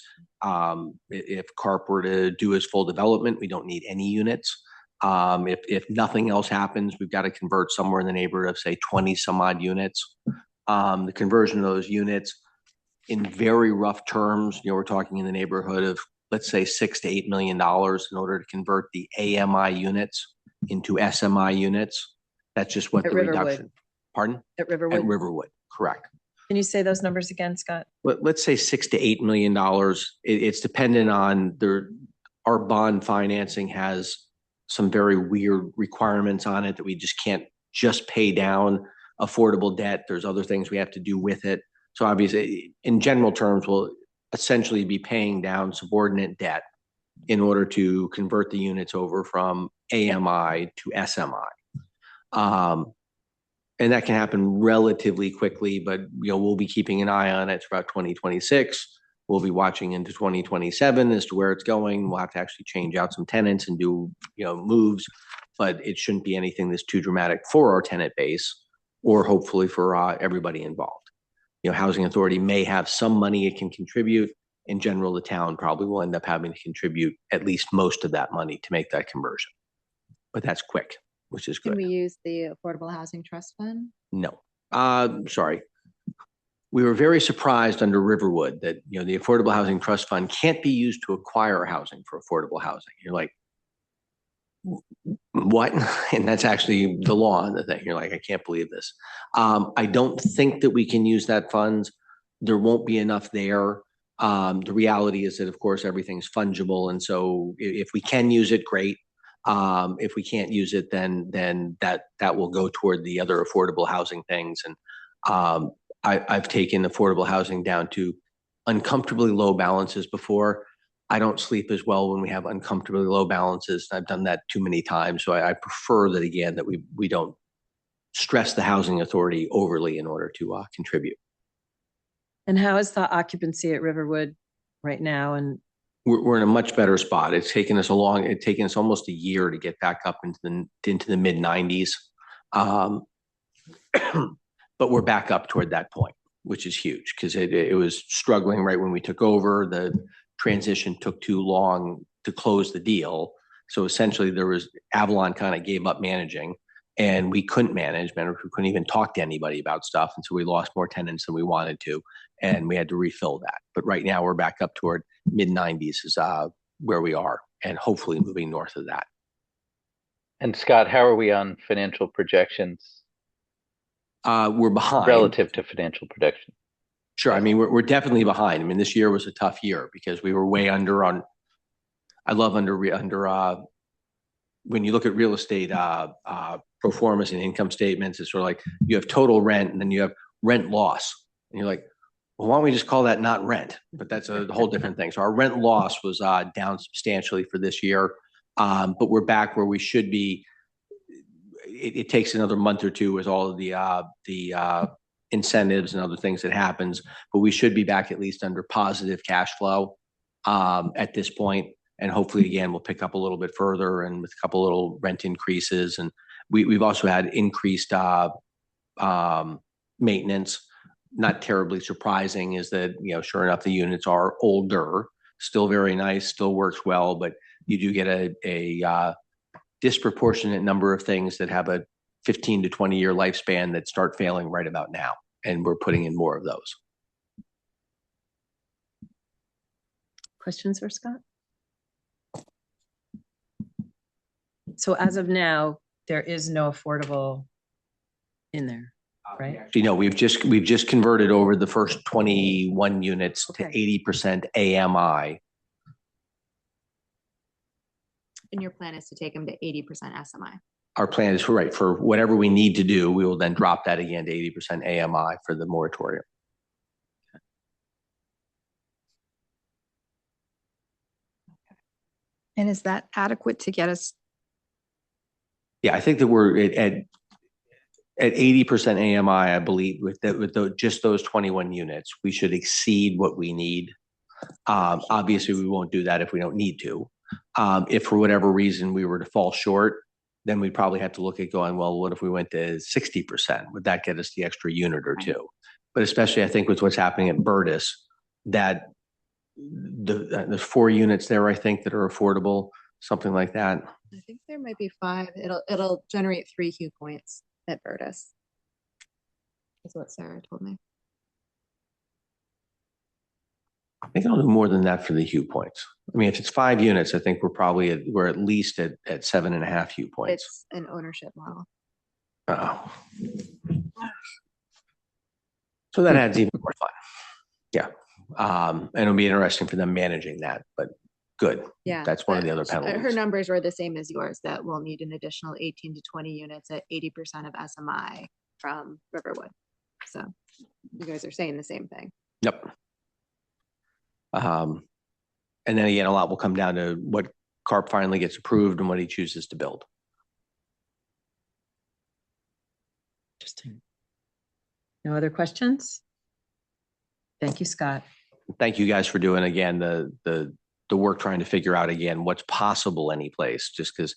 If CARP were to do his full development, we don't need any units. If nothing else happens, we've got to convert somewhere in the neighborhood of, say, 20 some odd units. The conversion of those units, in very rough terms, we're talking in the neighborhood of, let's say, $6 to $8 million in order to convert the AMI units into SMI units. That's just what At the Riverwood. reduction. Pardon? At At Riverwood? Riverwood, correct. Can you say those numbers again, Scott? Let's say $6 to $8 million. It's dependent on our bond financing has some very weird requirements on it that we just can't just pay down affordable debt. There's other things we have to do with it. So obviously, in general terms, we'll essentially be paying down subordinate debt in order to convert the units over from AMI to SMI. And that can happen relatively quickly, but we'll be keeping an eye on it throughout 2026. We'll be watching into 2027 as to where it's going. We'll have to actually change out some tenants and do moves, but it shouldn't be anything that's too dramatic for our tenant base or hopefully for everybody involved. Housing Authority may have some money it can contribute. In general, the town probably will end up having to contribute at least most of that money to make that conversion. But that's quick, which is Can good. we use the Affordable Housing Trust Fund? No, sorry. We were very surprised under Riverwood that, the Affordable Housing Trust Fund can't be used to acquire housing for affordable housing. You're like, what? And that's actually the law on the thing. You're like, I can't believe this. I don't think that we can use that funds. There won't be enough there The reality is that, of course, everything's fungible. And so if we can use it, great. If we can't use it, then that will go toward the other affordable housing things. And I've taken affordable housing down to uncomfortably low balances before. I don't sleep as well when we have uncomfortably low balances. I've done that too many times. So I prefer that, again, that we don't stress the housing authority overly in order to contribute. And how is the occupancy at Riverwood right now? And We're in a much better spot. It's taken us almost a year to get back up into the mid 90s. But we're back up toward that point, which is huge because it was struggling right when we took over. The transition took too long to close the deal. So essentially Avalon kind of gave up managing and we couldn't manage. We couldn't even talk to anybody about stuff. And so we lost more tenants than we wanted to. And we had to refill that. But right now we're back up toward mid 90s is where we are, and hopefully moving north of that. And Scott, how are we on financial projections? We're behind. Relative to financial projections. Sure. I mean, we're definitely behind. I mean, this year was a tough year because we were way under on, I love under when you look at real estate pro formas and income statements, it's sort of like you have total rent and then you have rent loss. And you're like, well, why don't we just call that not rent? But that's a whole different thing. So our rent loss was down substantially for this year, but we're back where we should be. It takes another month or two with all of the incentives and other things that happens, but we should be back at least under positive cash flow at this point. And hopefully, again, we'll pick up a little bit further and with a couple little rent increases. And we've also had increased maintenance. Not terribly surprising is that, sure enough, the units are older, still very nice, still works well, but you do get a disproportionate number of things that have a 15 to 20 year lifespan that start failing right about now. And we're putting in more of those. questions for Scott? So as of now, there is no affordable in there, right? You know, we've just converted over the first 21 units to Okay. 80% AMI. And your plan is to take them to 80% SMI. Our plan is for whatever we need to do, we will then drop that again to 80% AMI for the moratorium. And is that adequate to get us? Yeah, I think that we're at 80% AMI, I believe, with just those 21 units, we should exceed what we need. Obviously, we won't do that if we don't need to. If for whatever reason we were to fall short, then we'd probably have to look at going, well, what if we went to 60%? Would that get us the extra unit or two? But especially, I think with what's happening at Burtis, that there's 4 units there, I think, that are affordable, something like that. I think there might be 5. It'll generate 3 Hue points at Burtis. That's what Sarah told me. I think I'll do more than that for the Hue points. I mean, if it's 5 units, I think we're at least at 7.5 Hue points. It's an ownership model. Oh. So that adds even more fun. Yeah. And it'll be interesting for them managing that, but good. Yeah. That's one of the other penalties. Her numbers were the same as yours, that we'll need an additional 18 to 20 units at 80% of SMI from Riverwood. So you guys are saying the same thing. Yep. And then again, a lot will come down to what CARP finally gets approved and what he chooses to build. Interesting. No other questions? Thank you, Scott. Thank you guys for doing, again, the work trying to figure out, again, what's possible any place, just because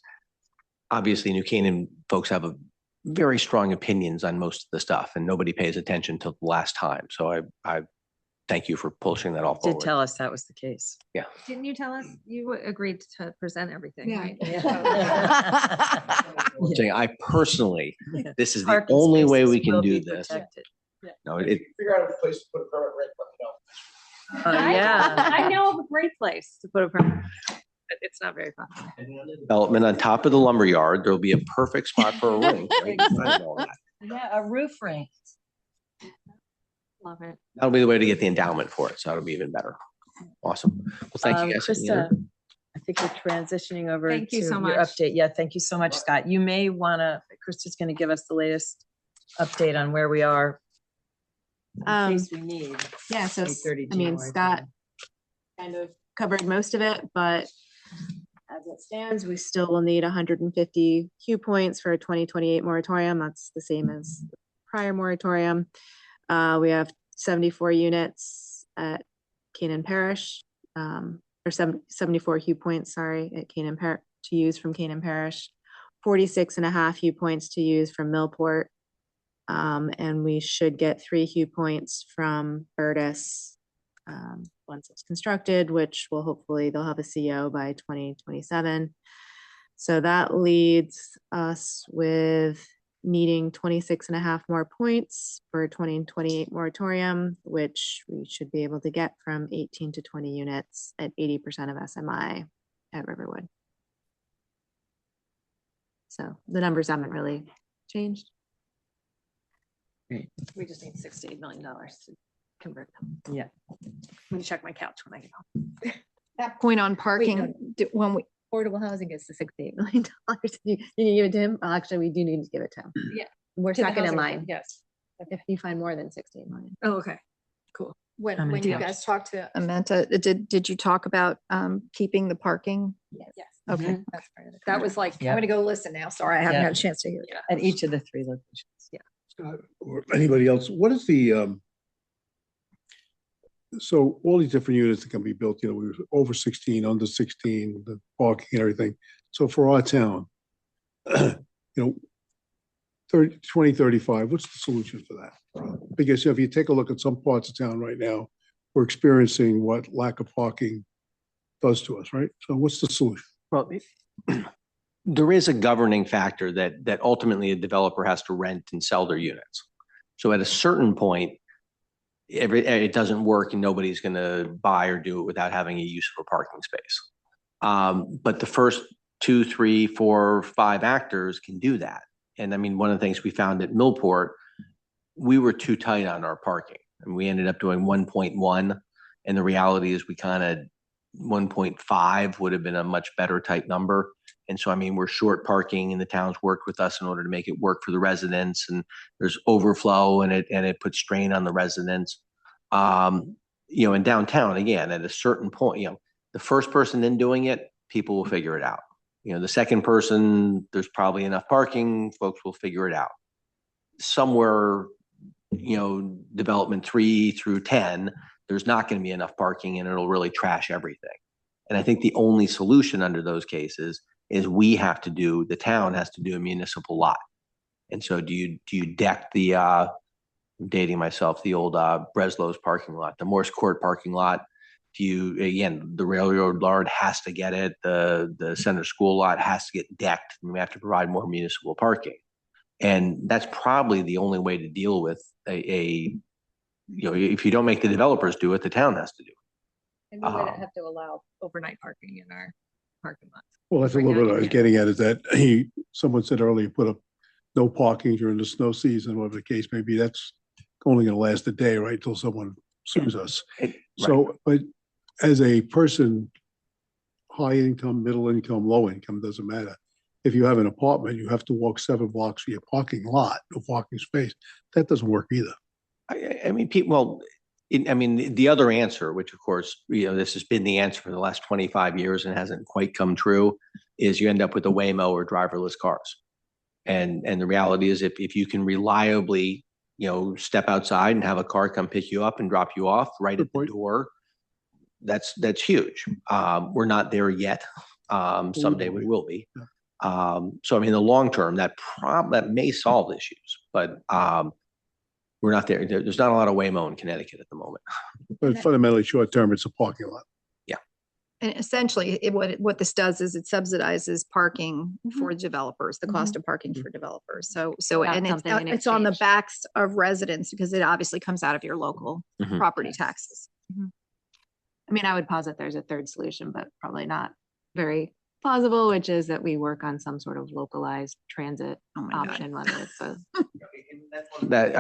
obviously New Canaan folks have a very strong opinions on most of the stuff and nobody pays attention till the last time. So I thank you for pushing that all Did forward. tell us that was the case. Yeah. Didn't you tell us you agreed to present everything, Yeah. right? Saying I personally, this is the Parking only way spaces we can will do be this. protected. No, Figure out a place to put a permit rate, let me know. Yeah. I know of a great place to put a permit, but it's not very fun. development on top of the lumberyard, there'll be a perfect spot for a ring. Right? I know that. Yeah, a roof rink. Love it. That'll be the way to get the endowment for it. So that'll be even better. Awesome. Well, thank you guys. Krista, I think we're transitioning over Thank to you so your much. update. Yeah, thank you so much, Scott. You may want to, Krista's going to give us the latest update on where we are in case we need. Yeah, so, 8:30 I mean, GY. Scott kind of covered most of it, but as it stands, we still will need 150 Q points for a 2028 moratorium. That's the same as the prior moratorium. We have 74 units at Canaan Parish, or 74 Q points, sorry, at Canaan Parish to use from Canaan Parish, 46.5 Q points to use from Millport. And we should get 3 Q points from Bertus once it's constructed, which will hopefully they'll have a CO by 2027. So that leads us with needing 26.5 more points for 2028 moratorium, which we should be able to get from 18 to 20 units at 80% of SMI at Riverwood. So the numbers haven't really changed. We just need $6 to $8 million to convert them. Yeah. I'm gonna check my couch when I get home. That point on parking, no. when we, Affordable housing gets the $6 to $8 million. You can give it to him. Well, actually, we do need to give it to him. Yeah. We're To the second in housing line. fund, yes. If you find more than 6 to 8 million. Oh, okay. Cool. when, I'm when you in guys talked to Amenta, did you talk about keeping the parking? Yes. Okay. That's part of it. That was like, Yeah. I'm gonna go listen now. Sorry, I haven't Yeah. had a chance to hear. yeah. At each of the 3 locations. Yeah. Scott, or anybody else, what is the, so all these different units that can be built, we were over 16, under 16, the parking and everything. So for our town, 2035, what's the solution for that? Because if you take a look at some parts of town right now, we're experiencing what lack of parking does to us, right? So what's the solution? Well, there is a governing factor that ultimately a developer has to rent and sell their units. So at a certain point, it doesn't work and nobody's going to buy or do it without having a use for parking space. But the first 2, 3, 4, 5 actors can do that. And I mean, one of the things we found at Millport, we were too tight on our parking and we ended up doing 1.1. And the reality is we kind of 1.5 would have been a much better type number. And so, I mean, we're short parking and the town's worked with us in order to make it work for the residents, and there's overflow and it puts strain on the residents. In downtown, again, at a certain point, the first person in doing it, people will figure it out. The second person, there's probably enough parking, folks will figure it out. Somewhere, development 3 through 10, there's not going to be enough parking and it'll really trash everything. And I think the only solution under those cases is the town has to do a municipal lot. And so do you deck the, I'm dating myself, the old Breslow's parking lot, the Morse Court parking lot? The railroad yard has to get it. The center school lot has to get decked. And we have to provide more municipal parking. And that's probably the only way to deal with if you don't make the developers do it, the town has to do it. And we would have to allow overnight parking in our parking lots. Well, that's a little bit what I was getting at, is that someone said earlier, put up no parking during the snow season, whatever the case may be. That's only going to last a day, right? Till someone sues us. So, but as a person, high income, middle income, low income, doesn't matter. If you have an apartment, you have to walk 7 blocks for your parking lot, no parking space. That doesn't work either. The other answer, which of course, this has been the answer for the last 25 years and hasn't quite come true, is you end up with a Waymo or driverless cars. And the reality is if you can reliably, step outside and have a car come pick you up and drop you off right at the door, that's huge. We're not there yet. Someday we will be. So, I mean, in the long term, that may solve issues, but we're not there. There's not a lot of Waymo in Connecticut at the moment. But fundamentally, short term, it's a parking lot. Yeah. And essentially, what this does is it subsidizes parking for developers, the cost of parking for developers. So Without and something in it's on the exchange. backs of residents because it obviously comes out of your local Mhm. property taxes. I mean, I would posit there's a third solution, but probably not very plausible, which is that we work on some sort of localized transit Oh my God. option, whether it's a That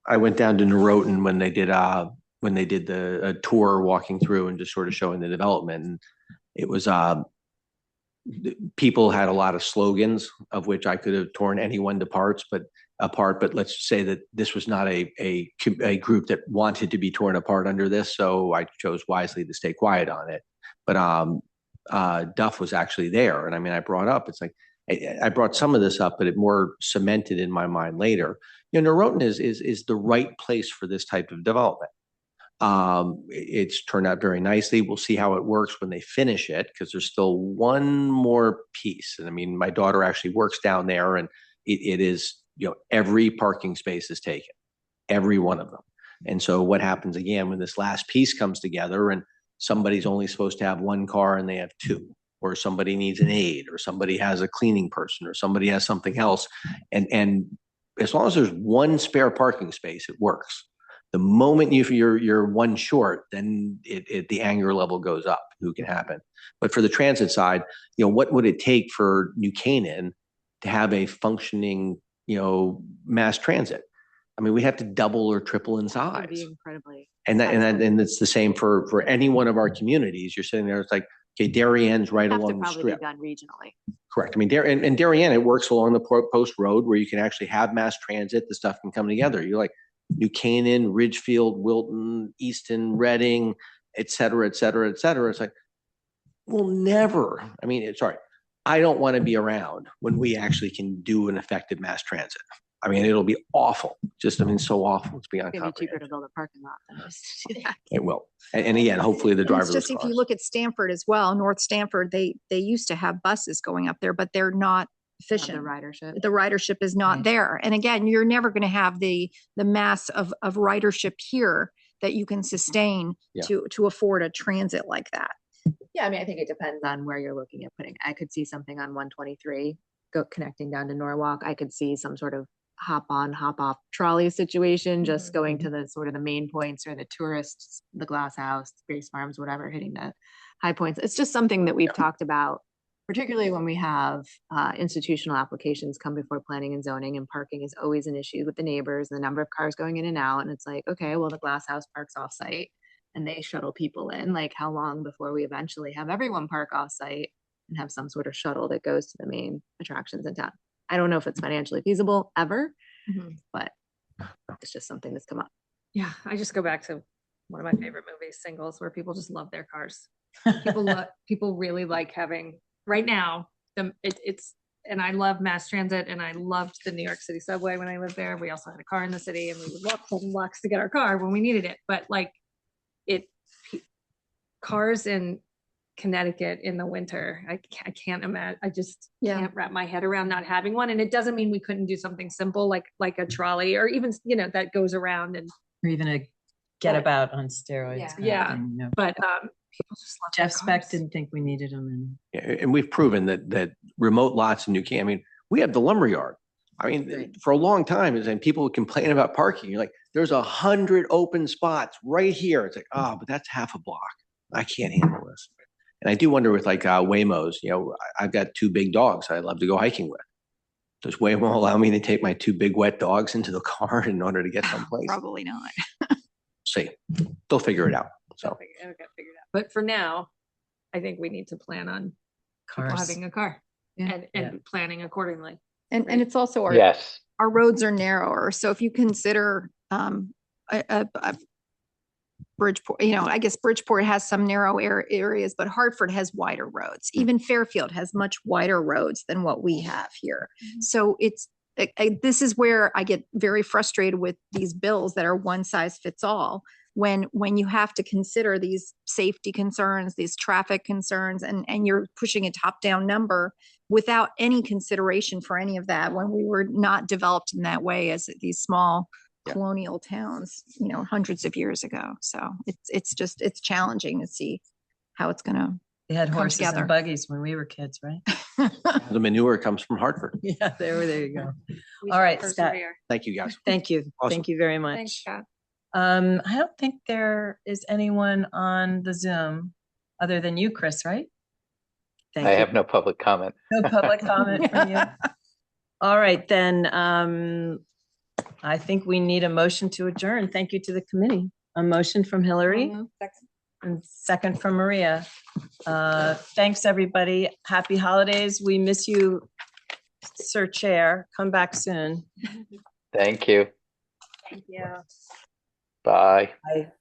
I went down to Norotan when they did the tour walking through and just sort of showing the development. And it was people had a lot of slogans of which I could have torn anyone apart, but let's say that this was not a group that wanted to be torn apart under this. So I chose wisely to stay quiet on it. But Duff was actually there. And I mean, I brought up, it's like, I brought some of this up, but it more cemented in my mind later. You know, Norotan is the right place for this type of development. It's turned out very nicely. We'll see how it works when they finish it, because there's still one more piece. And I mean, my daughter actually works down there, and it is, you know, every parking space is taken, every one of them. And so what happens again when this last piece comes together and somebody's only supposed to have one car and they have two, or somebody needs an aide, or somebody has a cleaning person, or somebody has something else. And as long as there's one spare parking space, it works. The moment you're one short, then the anger level goes up. Who can happen? But for the transit side, you know, what would it take for New Canaan to have a functioning, you know, mass transit? I mean, we have to double or triple in That would be Mm-hmm. size. incredibly. And it's the same for any one of our communities. You're sitting there, it's like, okay, Darienne's right Have to along the probably be strip. done regionally. Correct. I mean, and Darien, it works along the post road where you can actually have mass transit. The stuff can come together. You're like New Canaan, Ridgefield, Wilton, Easton, Reading, et cetera, et cetera, et cetera. It's like, we'll never, I mean, sorry, I don't want to be around when we actually can do an effective mass transit. I mean, it'll be awful. Just, I mean, so awful. It's beyond It'd be cheaper comprehension. to build a parking lot than just to do that. It will. And again, hopefully the And it's driverless just, if you cars. look at Stanford as well, North Stanford, they used to have buses going up there, but they're not The efficient. ridership. The ridership is not Right. there. And again, you're never going to have the mass of ridership here that you can sustain Yeah. to afford a transit like that. Yeah, I mean, I think it depends on where you're looking at putting. I could see something on 123 connecting down to Norwalk. I could see some sort of hop on, hop off trolley situation, just going to the sort of the main points, or the tourists, the Glass House, Grace Farms, whatever, hitting the high points. It's just something that we've talked about, particularly when we have institutional applications come before planning and zoning, and parking is always an issue with the neighbors and the number of cars going in and out. And it's like, okay, well, the Glass House parks off-site and they shuttle people in. Like, how long before we eventually have everyone park off-site and have some sort of shuttle that goes to the main attractions in town? I don't know if it's financially feasible ever, but it's just something that's come up. Yeah, I just go back to one of my favorite movies, Singles, where people just love their cars. People really like having, right now, it's, and I love mass transit, and I loved the New York City subway when I lived there. We also had a car in the city, and we would walk 7 blocks to get our car when we needed it. But like cars in Connecticut in the winter, I can't imagine. I just can't wrap my head around not having one. And it doesn't mean we couldn't do something simple like a trolley, or even, you know, that goes around, and Or even a get about on steroids. Yeah. kind of Yeah. thing, you know. but people just love their Jeff Speck cars. didn't think we needed them. And Yeah, and we've proven that remote lots in New Canaan, I mean, we have the lumberyard. I mean, Right. for a long time, and people would complain about parking. You're like, there's 100 open spots right here. It's like, oh, but that's half a block. I can't handle this. And I do wonder with like Waymos, you know, I've got 2 big dogs I love to go hiking with. Does Waymo allow me to take my 2 big wet dogs into the car in order to get someplace? Probably not. See, they'll figure it out. So. It'll get figured out. But for now, I think we need to plan on people cars. having a car Yeah. and planning accordingly. And it's also Yes. our roads are narrower. So if you consider a Bridgeport, you know, I guess Bridgeport has some narrow areas, but Hartford has wider roads. Even Fairfield has much wider roads than what we have here. So it's this is where I get very frustrated with these bills that are one size fits all. When you have to consider these safety concerns, these traffic concerns, and you're pushing a top-down number without any consideration for any of that, when we were not developed in that way as these small colonial towns, you know, hundreds of years ago. So it's challenging to see how it's gonna They had come horses together. and buggies when we were kids, right? The manure comes from Hartford. Yeah, there you go. We All shall right, Scott. persevere. Thank you, guys. Thank you. Awesome. Thank you very much. Thanks, Scott. I don't think there is anyone on the Zoom other than you, Chris, right? Thank I you. have no public comment. No public comment from you. All right, then, I think we need a motion to adjourn. Thank you to the committee. A motion from Hillary and second from Maria. Thanks, everybody. Happy holidays. We miss you, Sir Chair. Come back soon. Thank you. Thank you. Bye. Bye.